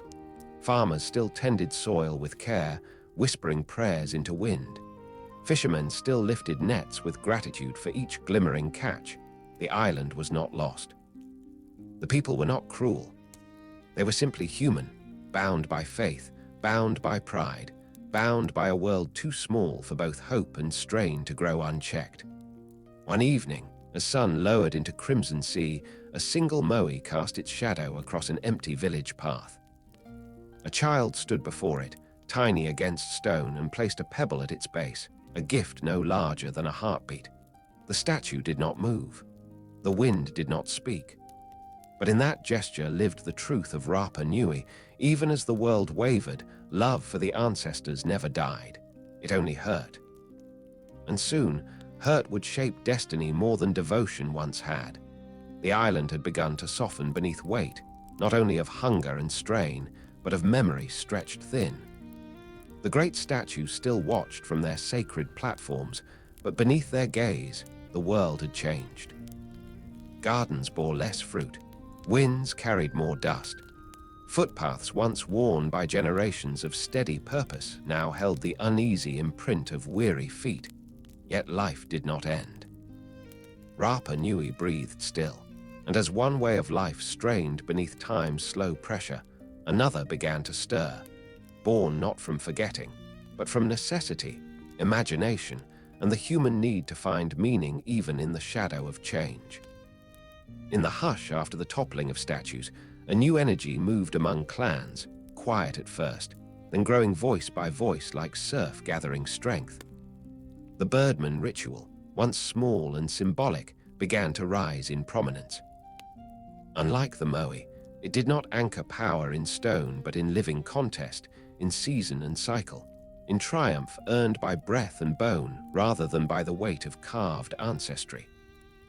Farmers still tended soil with care, whispering prayers into wind. Fishermen still lifted nets with gratitude for each glimmering catch. The island was not lost. The people were not cruel. They were simply human, bound by faith, bound by pride, bound by a world too small for both hope and strain to grow unchecked. One evening, as sun lowered into crimson sea, a single Moai cast its shadow across an empty village path. A child stood before it, tiny against stone, and placed a pebble at its base, a gift no larger than a heartbeat. The statue did not move. The wind did not speak. But in that gesture lived the truth of Rapa Nui. Even as the world wavered, love for the ancestors never died. It only hurt. And soon, hurt would shape destiny more than devotion once had. The island had begun to soften beneath weight, not only of hunger and strain, but of memory stretched thin. The great statues still watched from their sacred platforms, but beneath their gaze, the world had changed. Gardens bore less fruit. Winds carried more dust. Footpaths once worn by generations of steady purpose now held the uneasy imprint of weary feet. Yet life did not end. Rapa Nui breathed still, and as one way of life strained beneath time's slow pressure, another began to stir, born not from forgetting, but from necessity, imagination, and the human need to find meaning even in the shadow of change. In the hush after the toppling of statues, a new energy moved among clans, quiet at first, then growing voice by voice like surf gathering strength. The Birdman ritual, once small and symbolic, began to rise in prominence. Unlike the Moai, it did not anchor power in stone but in living contest, in season and cycle, in triumph earned by breath and bone rather than by the weight of carved ancestry.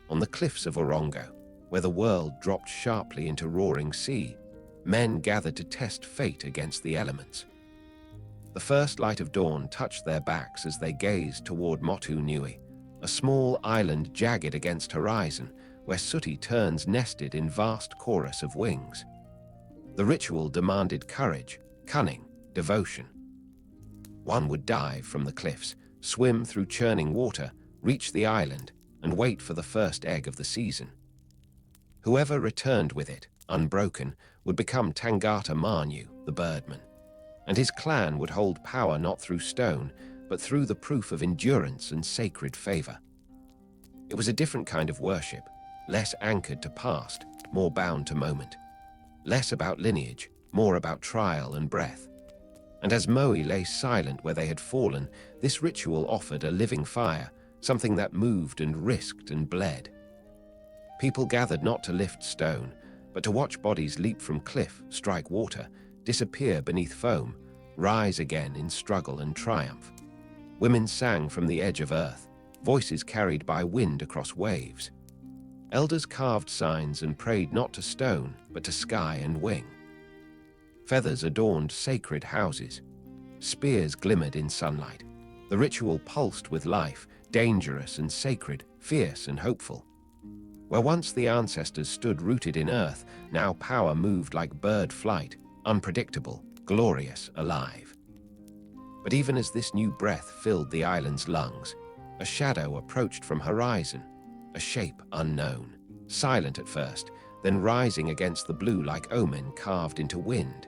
On the cliffs of Orongo, where the world dropped sharply into roaring sea, men gathered to test fate against the elements. The first light of dawn touched their backs as they gazed toward Motu Nui, a small island jagged against horizon, where sooty terns nested in vast chorus of wings. The ritual demanded courage, cunning, devotion. One would dive from the cliffs, swim through churning water, reach the island, and wait for the first egg of the season. Whoever returned with it, unbroken, would become Tangata Manu, the Birdman, and his clan would hold power not through stone, but through the proof of endurance and sacred favor. It was a different kind of worship, less anchored to past, more bound to moment. Less about lineage, more about trial and breath. And as Moai lay silent where they had fallen, this ritual offered a living fire, something that moved and risked and bled. People gathered not to lift stone, but to watch bodies leap from cliff, strike water, disappear beneath foam, rise again in struggle and triumph. Women sang from the edge of earth, voices carried by wind across waves. Elders carved signs and prayed not to stone, but to sky and wing. Feathers adorned sacred houses. Spears glimmered in sunlight. The ritual pulsed with life, dangerous and sacred, fierce and hopeful. Where once the ancestors stood rooted in earth, now power moved like bird flight, unpredictable, glorious, alive. But even as this new breath filled the island's lungs, a shadow approached from horizon, a shape unknown, silent at first, then rising against the blue like omen carved into wind.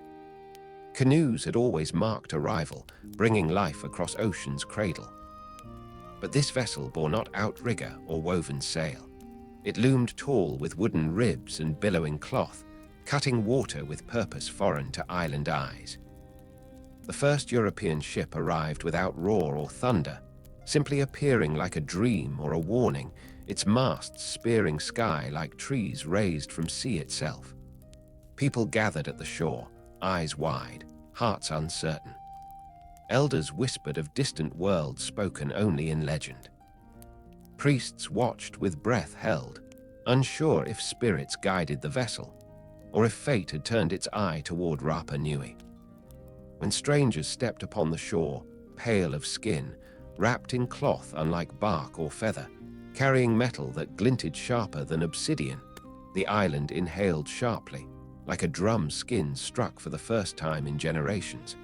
Canoes had always marked arrival, bringing life across ocean's cradle. But this vessel bore not outrigger or woven sail. It loomed tall with wooden ribs and billowing cloth, cutting water with purpose foreign to island eyes. The first European ship arrived without roar or thunder, simply appearing like a dream or a warning, its masts spearing sky like trees raised from sea itself. People gathered at the shore, eyes wide, hearts uncertain. Elders whispered of distant worlds spoken only in legend. Priests watched with breath held, unsure if spirits guided the vessel, or if fate had turned its eye toward Rapa Nui. When strangers stepped upon the shore, pale of skin, wrapped in cloth unlike bark or feather, carrying metal that glinted sharper than obsidian, the island inhaled sharply, like a drum skin struck for the first time in generations.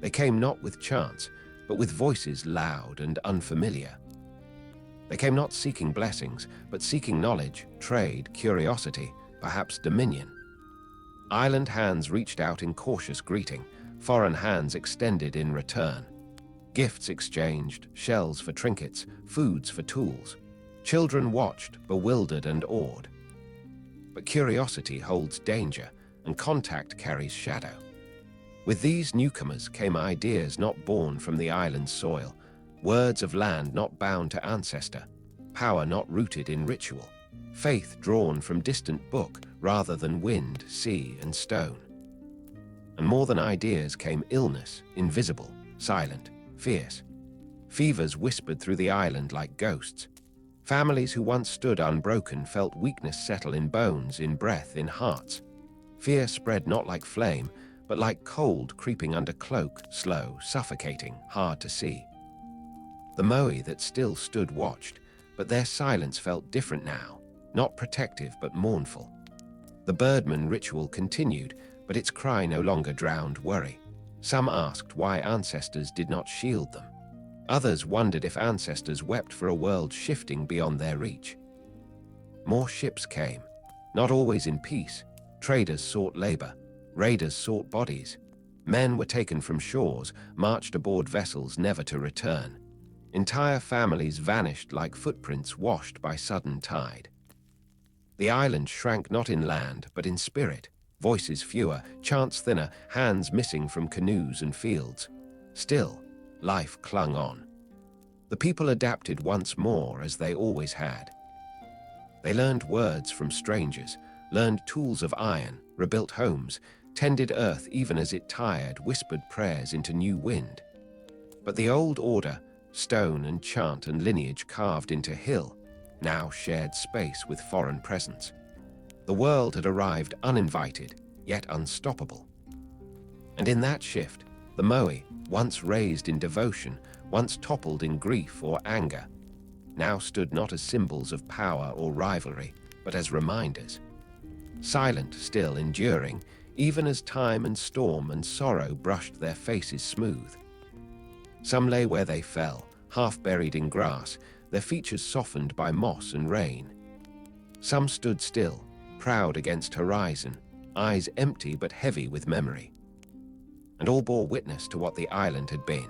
They came not with chance, but with voices loud and unfamiliar. They came not seeking blessings, but seeking knowledge, trade, curiosity, perhaps dominion. Island hands reached out in cautious greeting, foreign hands extended in return. Gifts exchanged, shells for trinkets, foods for tools. Children watched, bewildered and awed. But curiosity holds danger, and contact carries shadow. With these newcomers came ideas not born from the island's soil, words of land not bound to ancestor, power not rooted in ritual, faith drawn from distant book rather than wind, sea, and stone. And more than ideas came illness, invisible, silent, fierce. Fevers whispered through the island like ghosts. Families who once stood unbroken felt weakness settle in bones, in breath, in hearts. Fear spread not like flame, but like cold creeping under cloak, slow, suffocating, hard to see. The Moai that still stood watched, but their silence felt different now, not protective but mournful. The birdman ritual continued, but its cry no longer drowned worry. Some asked why ancestors did not shield them. Others wondered if ancestors wept for a world shifting beyond their reach. More ships came, not always in peace. Traders sought labor, raiders sought bodies. Men were taken from shores, marched aboard vessels never to return. Entire families vanished like footprints washed by sudden tide. The island shrank not in land, but in spirit. Voices fewer, chants thinner, hands missing from canoes and fields. Still, life clung on. The people adapted once more as they always had. They learned words from strangers, learned tools of iron, rebuilt homes, tended earth even as it tired, whispered prayers into new wind. But the old order, stone and chant and lineage carved into hill, now shared space with foreign presence. The world had arrived uninvited, yet unstoppable. And in that shift, the Moai, once raised in devotion, once toppled in grief or anger, now stood not as symbols of power or rivalry, but as reminders. Silent, still, enduring, even as time and storm and sorrow brushed their faces smooth. Some lay where they fell, half buried in grass, their features softened by moss and rain. Some stood still, proud against horizon, eyes empty but heavy with memory. And all bore witness to what the island had been,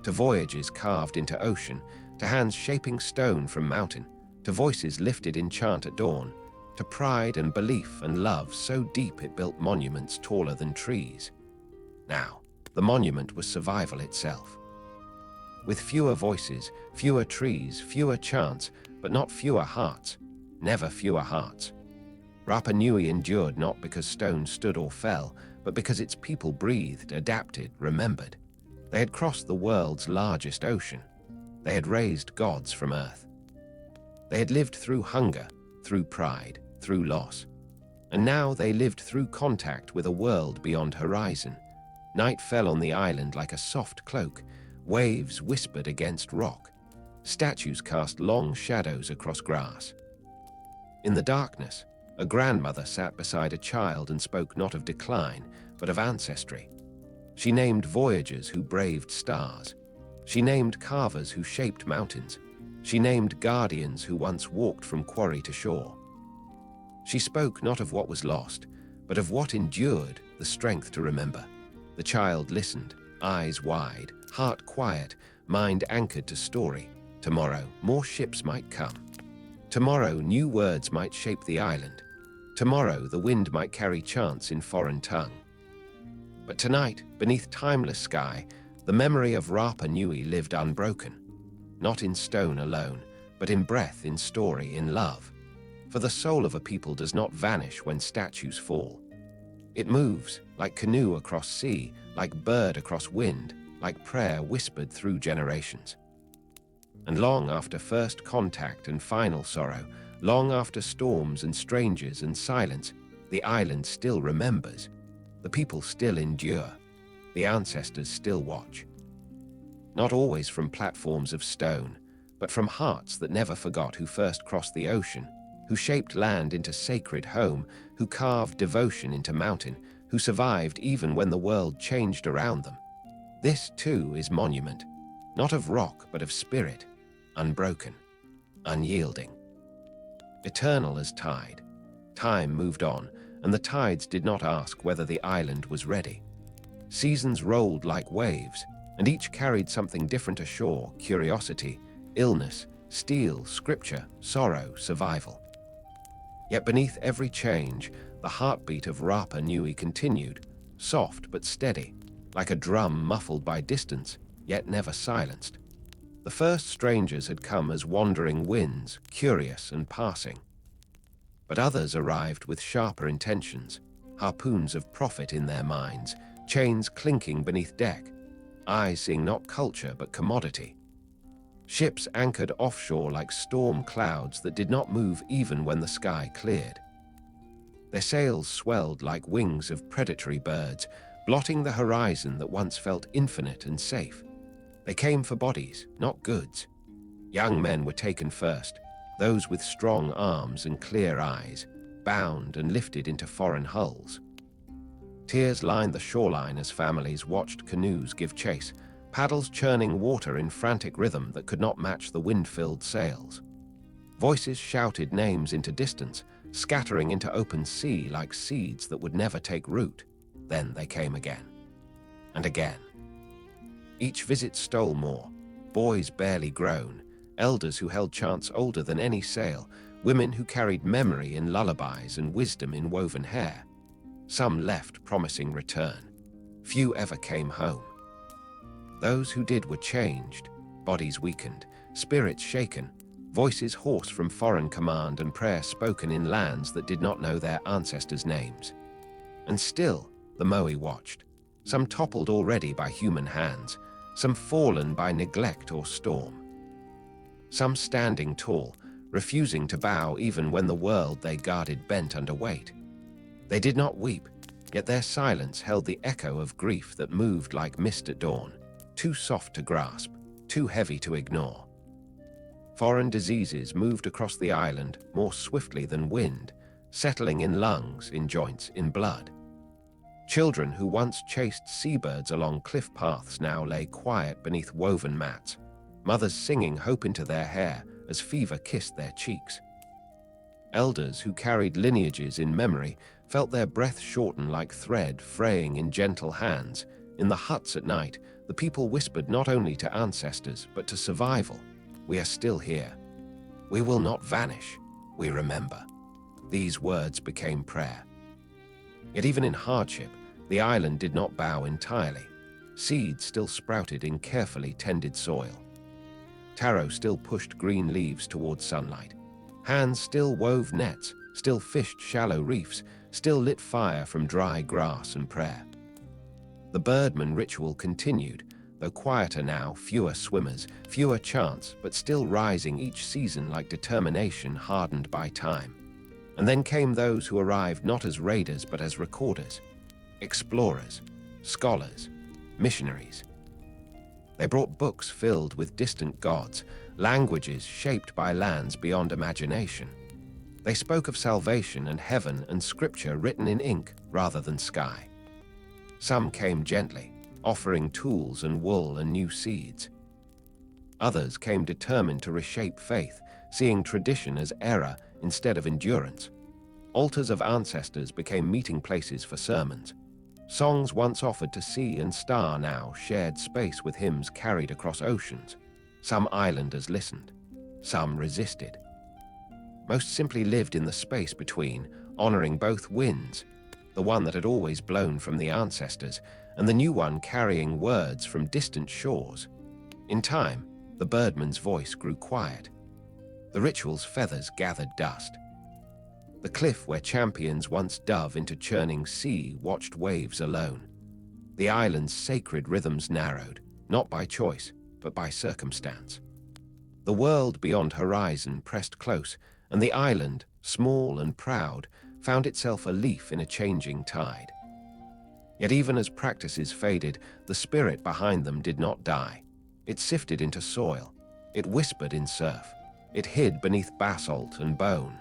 to voyages carved into ocean, to hands shaping stone from mountain, to voices lifted in chant at dawn, to pride and belief and love so deep it built monuments taller than trees. Now, the monument was survival itself. With fewer voices, fewer trees, fewer chants, but not fewer hearts, never fewer hearts. Rapa Nui endured not because stone stood or fell, but because its people breathed, adapted, remembered. They had crossed the world's largest ocean. They had raised gods from earth. They had lived through hunger, through pride, through loss. And now they lived through contact with a world beyond horizon. Night fell on the island like a soft cloak. Waves whispered against rock. Statues cast long shadows across grass. In the darkness, a grandmother sat beside a child and spoke not of decline, but of ancestry. She named voyagers who braved stars. She named carvers who shaped mountains. She named guardians who once walked from quarry to shore. She spoke not of what was lost, but of what endured, the strength to remember. The child listened, eyes wide, heart quiet, mind anchored to story. Tomorrow, more ships might come. Tomorrow, new words might shape the island. Tomorrow, the wind might carry chants in foreign tongue. But tonight, beneath timeless sky, the memory of Rapa Nui lived unbroken. Not in stone alone, but in breath, in story, in love. For the soul of a people does not vanish when statues fall. It moves, like canoe across sea, like bird across wind, like prayer whispered through generations. And long after first contact and final sorrow, long after storms and strangers and silence, the island still remembers. The people still endure. The ancestors still watch. Not always from platforms of stone, but from hearts that never forgot who first crossed the ocean, who shaped land into sacred home, who carved devotion into mountain, who survived even when the world changed around them. This, too, is monument, not of rock, but of spirit, unbroken, unyielding. Eternal as tide. Time moved on, and the tides did not ask whether the island was ready. Seasons rolled like waves, and each carried something different ashore: curiosity, illness, steel, scripture, sorrow, survival. Yet beneath every change, the heartbeat of Rapa Nui continued, soft but steady, like a drum muffled by distance, yet never silenced. The first strangers had come as wandering winds, curious and passing. But others arrived with sharper intentions, harpoons of profit in their minds, chains clinking beneath deck, eyes seeing not culture but commodity. Ships anchored offshore like storm clouds that did not move even when the sky cleared. Their sails swelled like wings of predatory birds, blotting the horizon that once felt infinite and safe. They came for bodies, not goods. Young men were taken first, those with strong arms and clear eyes. bound and lifted into foreign hulls. Tears lined the shoreline as families watched canoes give chase, paddles churning water in frantic rhythm that could not match the wind-filled sails. Voices shouted names into distance, scattering into open sea like seeds that would never take root. Then they came again. And again. Each visit stole more. Boys barely grown, elders who held chants older than any sail, women who carried memory in lullabies and wisdom in woven hair. Some left promising return. Few ever came home. Those who did were changed, bodies weakened, spirits shaken, voices hoarse from foreign command and prayer spoken in lands that did not know their ancestors' names. And still, the Moai watched, some toppled already by human hands, some fallen by neglect or storm. Some standing tall, refusing to bow even when the world they guarded bent under weight. They did not weep, yet their silence held the echo of grief that moved like mist at dawn, too soft to grasp, too heavy to ignore. Foreign diseases moved across the island more swiftly than wind, settling in lungs, in joints, in blood. Children who once chased seabirds along cliff paths now lay quiet beneath woven mats, mothers singing hope into their hair as fever kissed their cheeks. Elders who carried lineages in memory felt their breath shorten like thread fraying in gentle hands. In the huts at night, the people whispered not only to ancestors but to survival. We are still here. We will not vanish. We remember. These words became prayer. Yet even in hardship, the island did not bow entirely. Seeds still sprouted in carefully tended soil. Taro still pushed green leaves towards sunlight. Hands still wove nets, still fished shallow reefs, still lit fire from dry grass and prayer. The birdman ritual continued, though quieter now, fewer swimmers, fewer chants, but still rising each season like determination hardened by time. And then came those who arrived not as raiders but as recorders, explorers, scholars, missionaries. They brought books filled with distant gods, languages shaped by lands beyond imagination. They spoke of salvation and heaven and scripture written in ink rather than sky. Some came gently, offering tools and wool and new seeds. Others came determined to reshape faith, seeing tradition as error instead of endurance. Altars of ancestors became meeting places for sermons. Songs once offered to sea and star now shared space with hymns carried across oceans. Some islanders listened, some resisted. Most simply lived in the space between, honoring both winds, the one that had always blown from the ancestors, and the new one carrying words from distant shores. In time, the birdman's voice grew quiet. The ritual's feathers gathered dust. The cliff where champions once dove into churning sea watched waves alone. The island's sacred rhythms narrowed, not by choice, but by circumstance. The world beyond horizon pressed close, and the island, small and proud, found itself a leaf in a changing tide. Yet even as practices faded, the spirit behind them did not die. It sifted into soil. It whispered in surf. It hid beneath basalt and bone.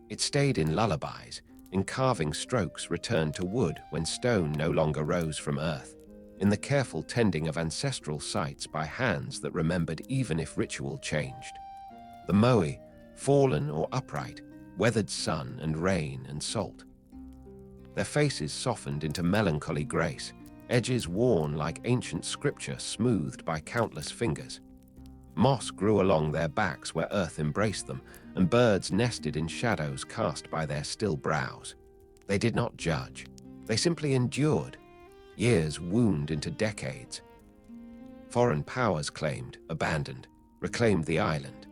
It stayed in lullabies, in carving strokes returned to wood when stone no longer rose from earth, in the careful tending of ancestral sites by hands that remembered even if ritual changed. The Moai, fallen or upright, weathered sun and rain and salt. Their faces softened into melancholy grace, edges worn like ancient scripture smoothed by countless fingers. Moss grew along their backs where earth embraced them, and birds nested in shadows cast by their still brows. They did not judge. They simply endured. Years wound into decades. Foreign powers claimed, abandoned, reclaimed the island.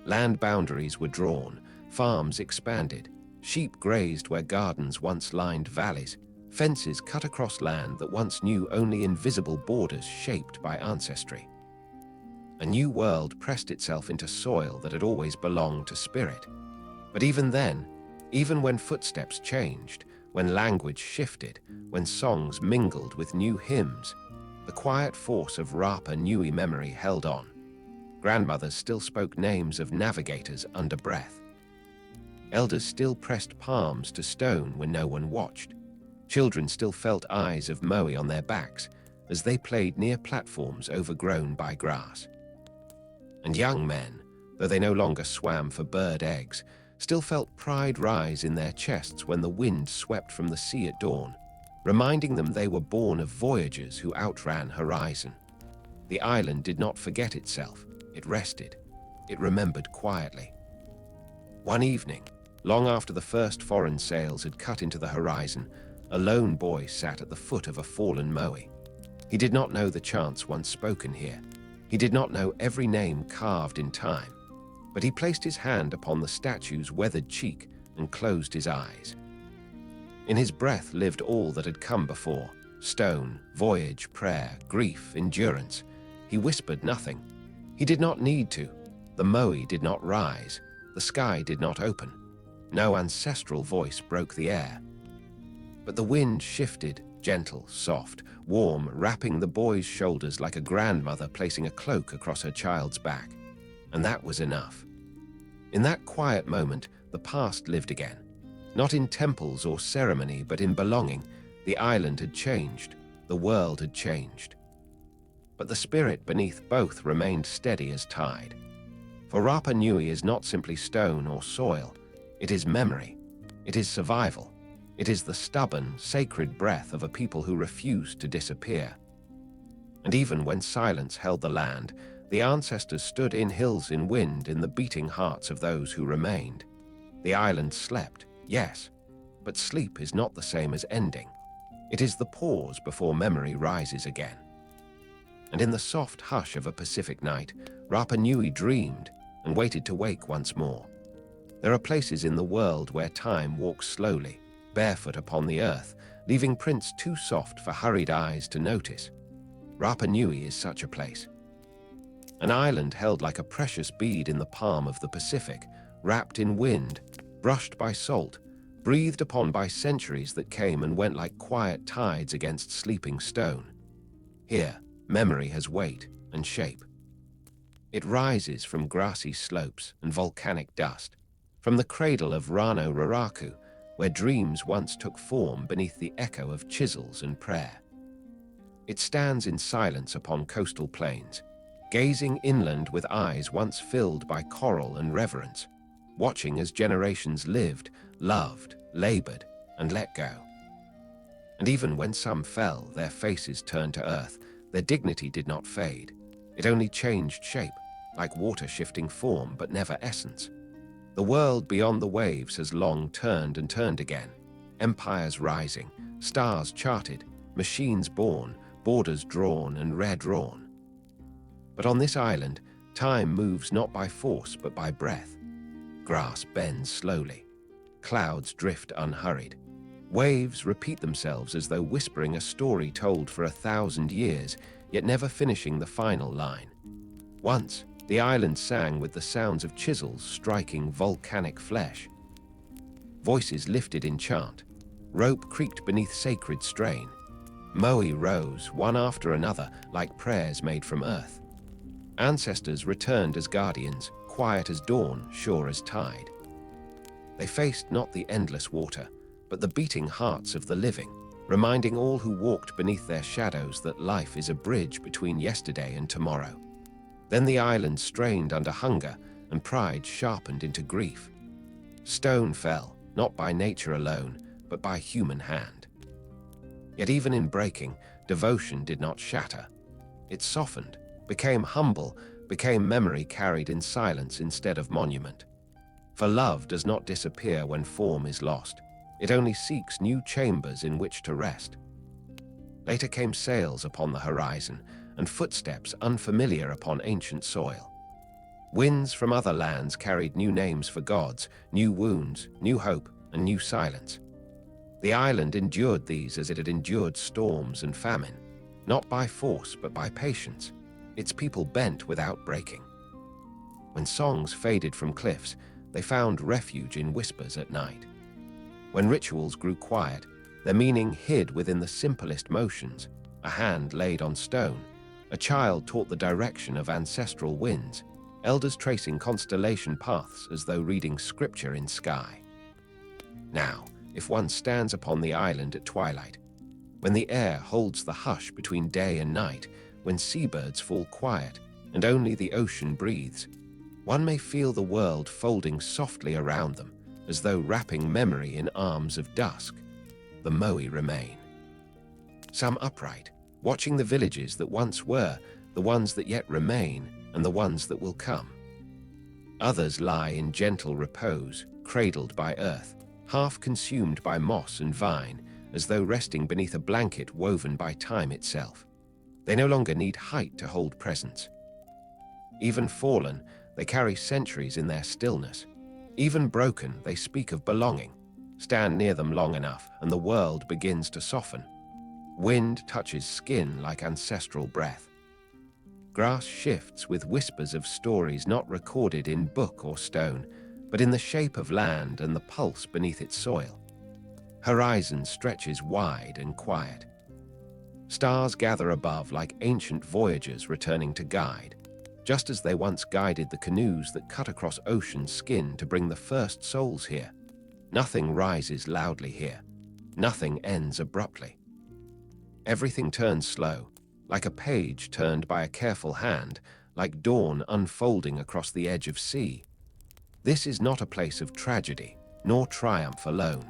Land boundaries were drawn, farms expanded, sheep grazed where gardens once lined valleys, fences cut across land that once knew only invisible borders shaped by ancestry. A new world pressed itself into soil that had always belonged to spirit. But even then, even when footsteps changed, when language shifted, when songs mingled with new hymns, the quiet force of Rapa Nui memory held on. Grandmothers still spoke names of navigators under breath. Elders still pressed palms to stone when no one watched. Children still felt eyes of Moai on their backs as they played near platforms overgrown by grass. And young men, though they no longer swam for bird eggs, still felt pride rise in their chests when the wind swept from the sea at dawn, reminding them they were born of voyagers who outran horizon. The island did not forget itself. It rested. It remembered quietly. One evening, long after the first foreign sails had cut into the horizon, a lone boy sat at the foot of a fallen Moai. He did not know the chants once spoken here. He did not know every name carved in time, but he placed his hand upon the statue's weathered cheek and closed his eyes. In his breath lived all that had come before: stone, voyage, prayer, grief, endurance. He whispered nothing. He did not need to. The Moai did not rise. The sky did not open. No ancestral voice broke the air. But the wind shifted, gentle, soft, warm, wrapping the boy's shoulders like a grandmother placing a cloak across her child's back. And that was enough. In that quiet moment, the past lived again. Not in temples or ceremony, but in belonging. The island had changed. The world had changed. But the spirit beneath both remained steady as tide. For Rapa Nui is not simply stone or soil. It is memory. It is survival. It is the stubborn, sacred breath of a people who refused to disappear. And even when silence held the land, the ancestors stood in hills in wind in the beating hearts of those who remained. The island slept, yes, but sleep is not the same as ending. It is the pause before memory rises again. And in the soft hush of a Pacific night, Rapa Nui dreamed and waited to wake once more. There are places in the world where time walks slowly, barefoot upon the earth, leaving prints too soft for hurried eyes to notice. Rapa Nui is such a place. An island held like a precious bead in the palm of the Pacific, wrapped in wind, brushed by salt, breathed upon by centuries that came and went like quiet tides against sleeping stone. Here, memory has weight and shape. It rises from grassy slopes and volcanic dust, from the cradle of Rano Raraku, where dreams once took form beneath the echo of chisels and prayer. It stands in silence upon coastal plains, gazing inland with eyes once filled by coral and reverence, watching as generations lived, loved, labored, and let go. And even when some fell, their faces turned to earth, their dignity did not fade. It only changed shape, like water shifting form but never essence. The world beyond the waves has long turned and turned again. Empires rising, stars charted, machines born, borders drawn and redrawn. But on this island, time moves not by force but by breath. Grass bends slowly. Clouds drift unhurried. Waves repeat themselves as though whispering a story told for 1,000 years, yet never finishing the final line. Once, the island sang with the sounds of chisels striking volcanic flesh. Voices lifted in chant. Rope creaked beneath sacred strain. Moai rose, one after another, like prayers made from earth. Ancestors returned as guardians, quiet as dawn, sure as tide. They faced not the endless water, but the beating hearts of the living, reminding all who walked beneath their shadows that life is a bridge between yesterday and tomorrow. Then the island strained under hunger, and pride sharpened into grief. Stone fell, not by nature alone, but by human hand. Yet even in breaking, devotion did not shatter. It softened, became humble, became memory carried in silence instead of monument. For love does not disappear when form is lost. It only seeks new chambers in which to rest. Later came sails upon the horizon, and footsteps unfamiliar upon ancient soil. Winds from other lands carried new names for gods, new wounds, new hope, and new silence. The island endured these as it had endured storms and famine, not by force but by patience. Its people bent without breaking. When songs faded from cliffs, they found refuge in whispers at night. When rituals grew quiet, their meaning hid within the simplest motions: a hand laid on stone, a child taught the direction of ancestral winds, elders tracing constellation paths as though reading scripture in sky. Now, if one stands upon the island at twilight, when the air holds the hush between day and night, when seabirds fall quiet and only the ocean breathes, one may feel the world folding softly around them, as though wrapping memory in arms of dusk. The Moai remain. Some upright, watching the villages that once were, the ones that yet remain, and the ones that will come. Others lie in gentle repose, cradled by earth, half consumed by moss and vine, as though resting beneath a blanket woven by time itself. They no longer need height to hold presence. Even fallen, they carry centuries in their stillness. Even broken, they speak of belonging. Stand near them long enough, and the world begins to soften. Wind touches skin like ancestral breath. Grass shifts with whispers of stories not recorded in book or stone, but in the shape of land and the pulse beneath its soil. Horizon stretches wide and quiet. Stars gather above like ancient voyagers returning to guide, just as they once guided the canoes that cut across ocean's skin to bring the first souls here. Nothing rises loudly here. Nothing ends abruptly. Everything turns slow, like a page turned by a careful hand, like dawn unfolding across the edge of sea. This is not a place of tragedy, nor triumph alone.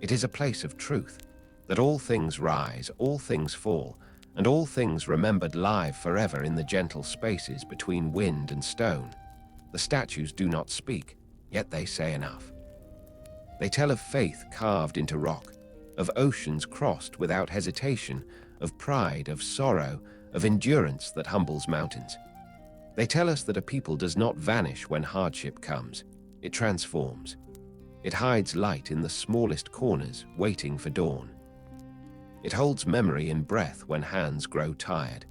It is a place of truth, that all things rise, all things fall, and all things remembered live forever in the gentle spaces between wind and stone. The statues do not speak, yet they say enough. They tell of faith carved into rock, of oceans crossed without hesitation, of pride, of sorrow, of endurance that humbles mountains. They tell us that a people does not vanish when hardship comes. It transforms. It hides light in the smallest corners, waiting for dawn. It holds memory in breath when hands grow tired.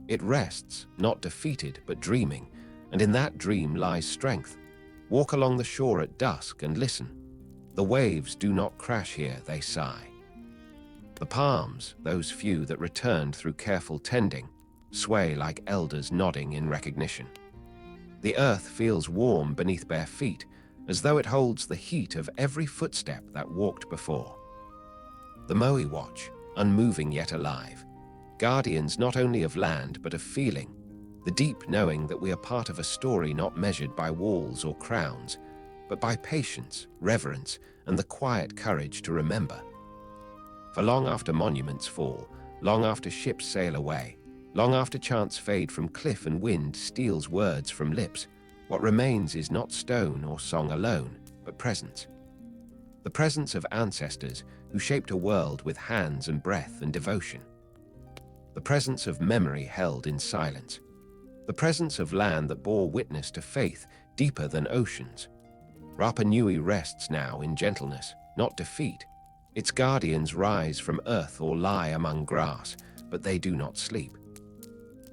It rests, not defeated, but dreaming, and in that dream lies strength. Walk along the shore at dusk and listen. The waves do not crash here, they sigh. The palms, those few that returned through careful tending, sway like elders nodding in recognition. The earth feels warm beneath bare feet, as though it holds the heat of every footstep that walked before. The Moai watch, unmoving yet alive, guardians not only of land but of feeling, the deep knowing that we are part of a story not measured by walls or crowns, but by patience, reverence, and the quiet courage to remember. For long after monuments fall, long after ships sail away, long after chants fade from cliff and wind steals words from lips, what remains is not stone or song alone, but presence. The presence of ancestors who shaped a world with hands and breath and devotion. The presence of memory held in silence. The presence of land that bore witness to faith deeper than oceans. Rapa Nui rests now in gentleness, not defeat. Its guardians rise from earth or lie among grass, but they do not sleep.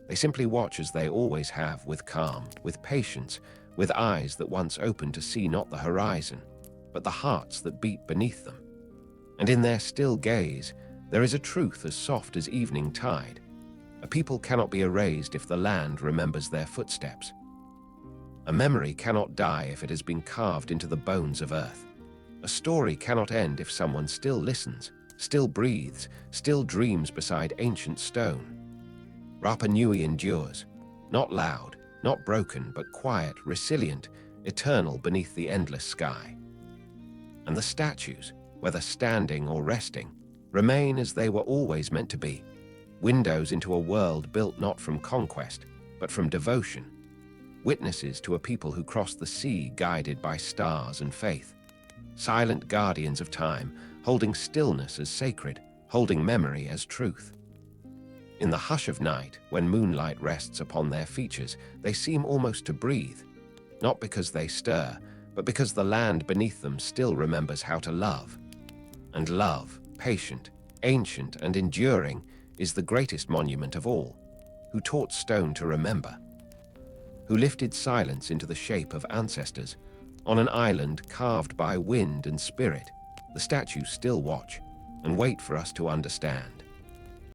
They simply watch as they always have, with calm, with patience, with eyes that once opened to see not the horizon, but the hearts that beat beneath them. And in their still gaze, there is a truth as soft as evening tide. A people cannot be erased if the land remembers their footsteps. A memory cannot die if it has been carved into the bones of earth. A story cannot end if someone still listens, still breathes, still dreams beside ancient stone. Rapa Nui endures, not loud, not broken, but quiet, resilient, eternal beneath the endless sky. And the statues, whether standing or resting, remain as they were always meant to be, windows into a world built not from conquest, but from devotion, witnesses to a people who crossed the sea guided by stars and faith, silent guardians of time, holding stillness as sacred, holding memory as truth. In the hush of night, when moonlight rests upon their features, they seem almost to breathe, not because they stir, but because the land beneath them still remembers how to love. And love, patient, ancient, and enduring, is the greatest monument of all, who taught stone to remember, who lifted silence into the shape of ancestors. On an island carved by wind and spirit, the statues still watch and wait for us to understand.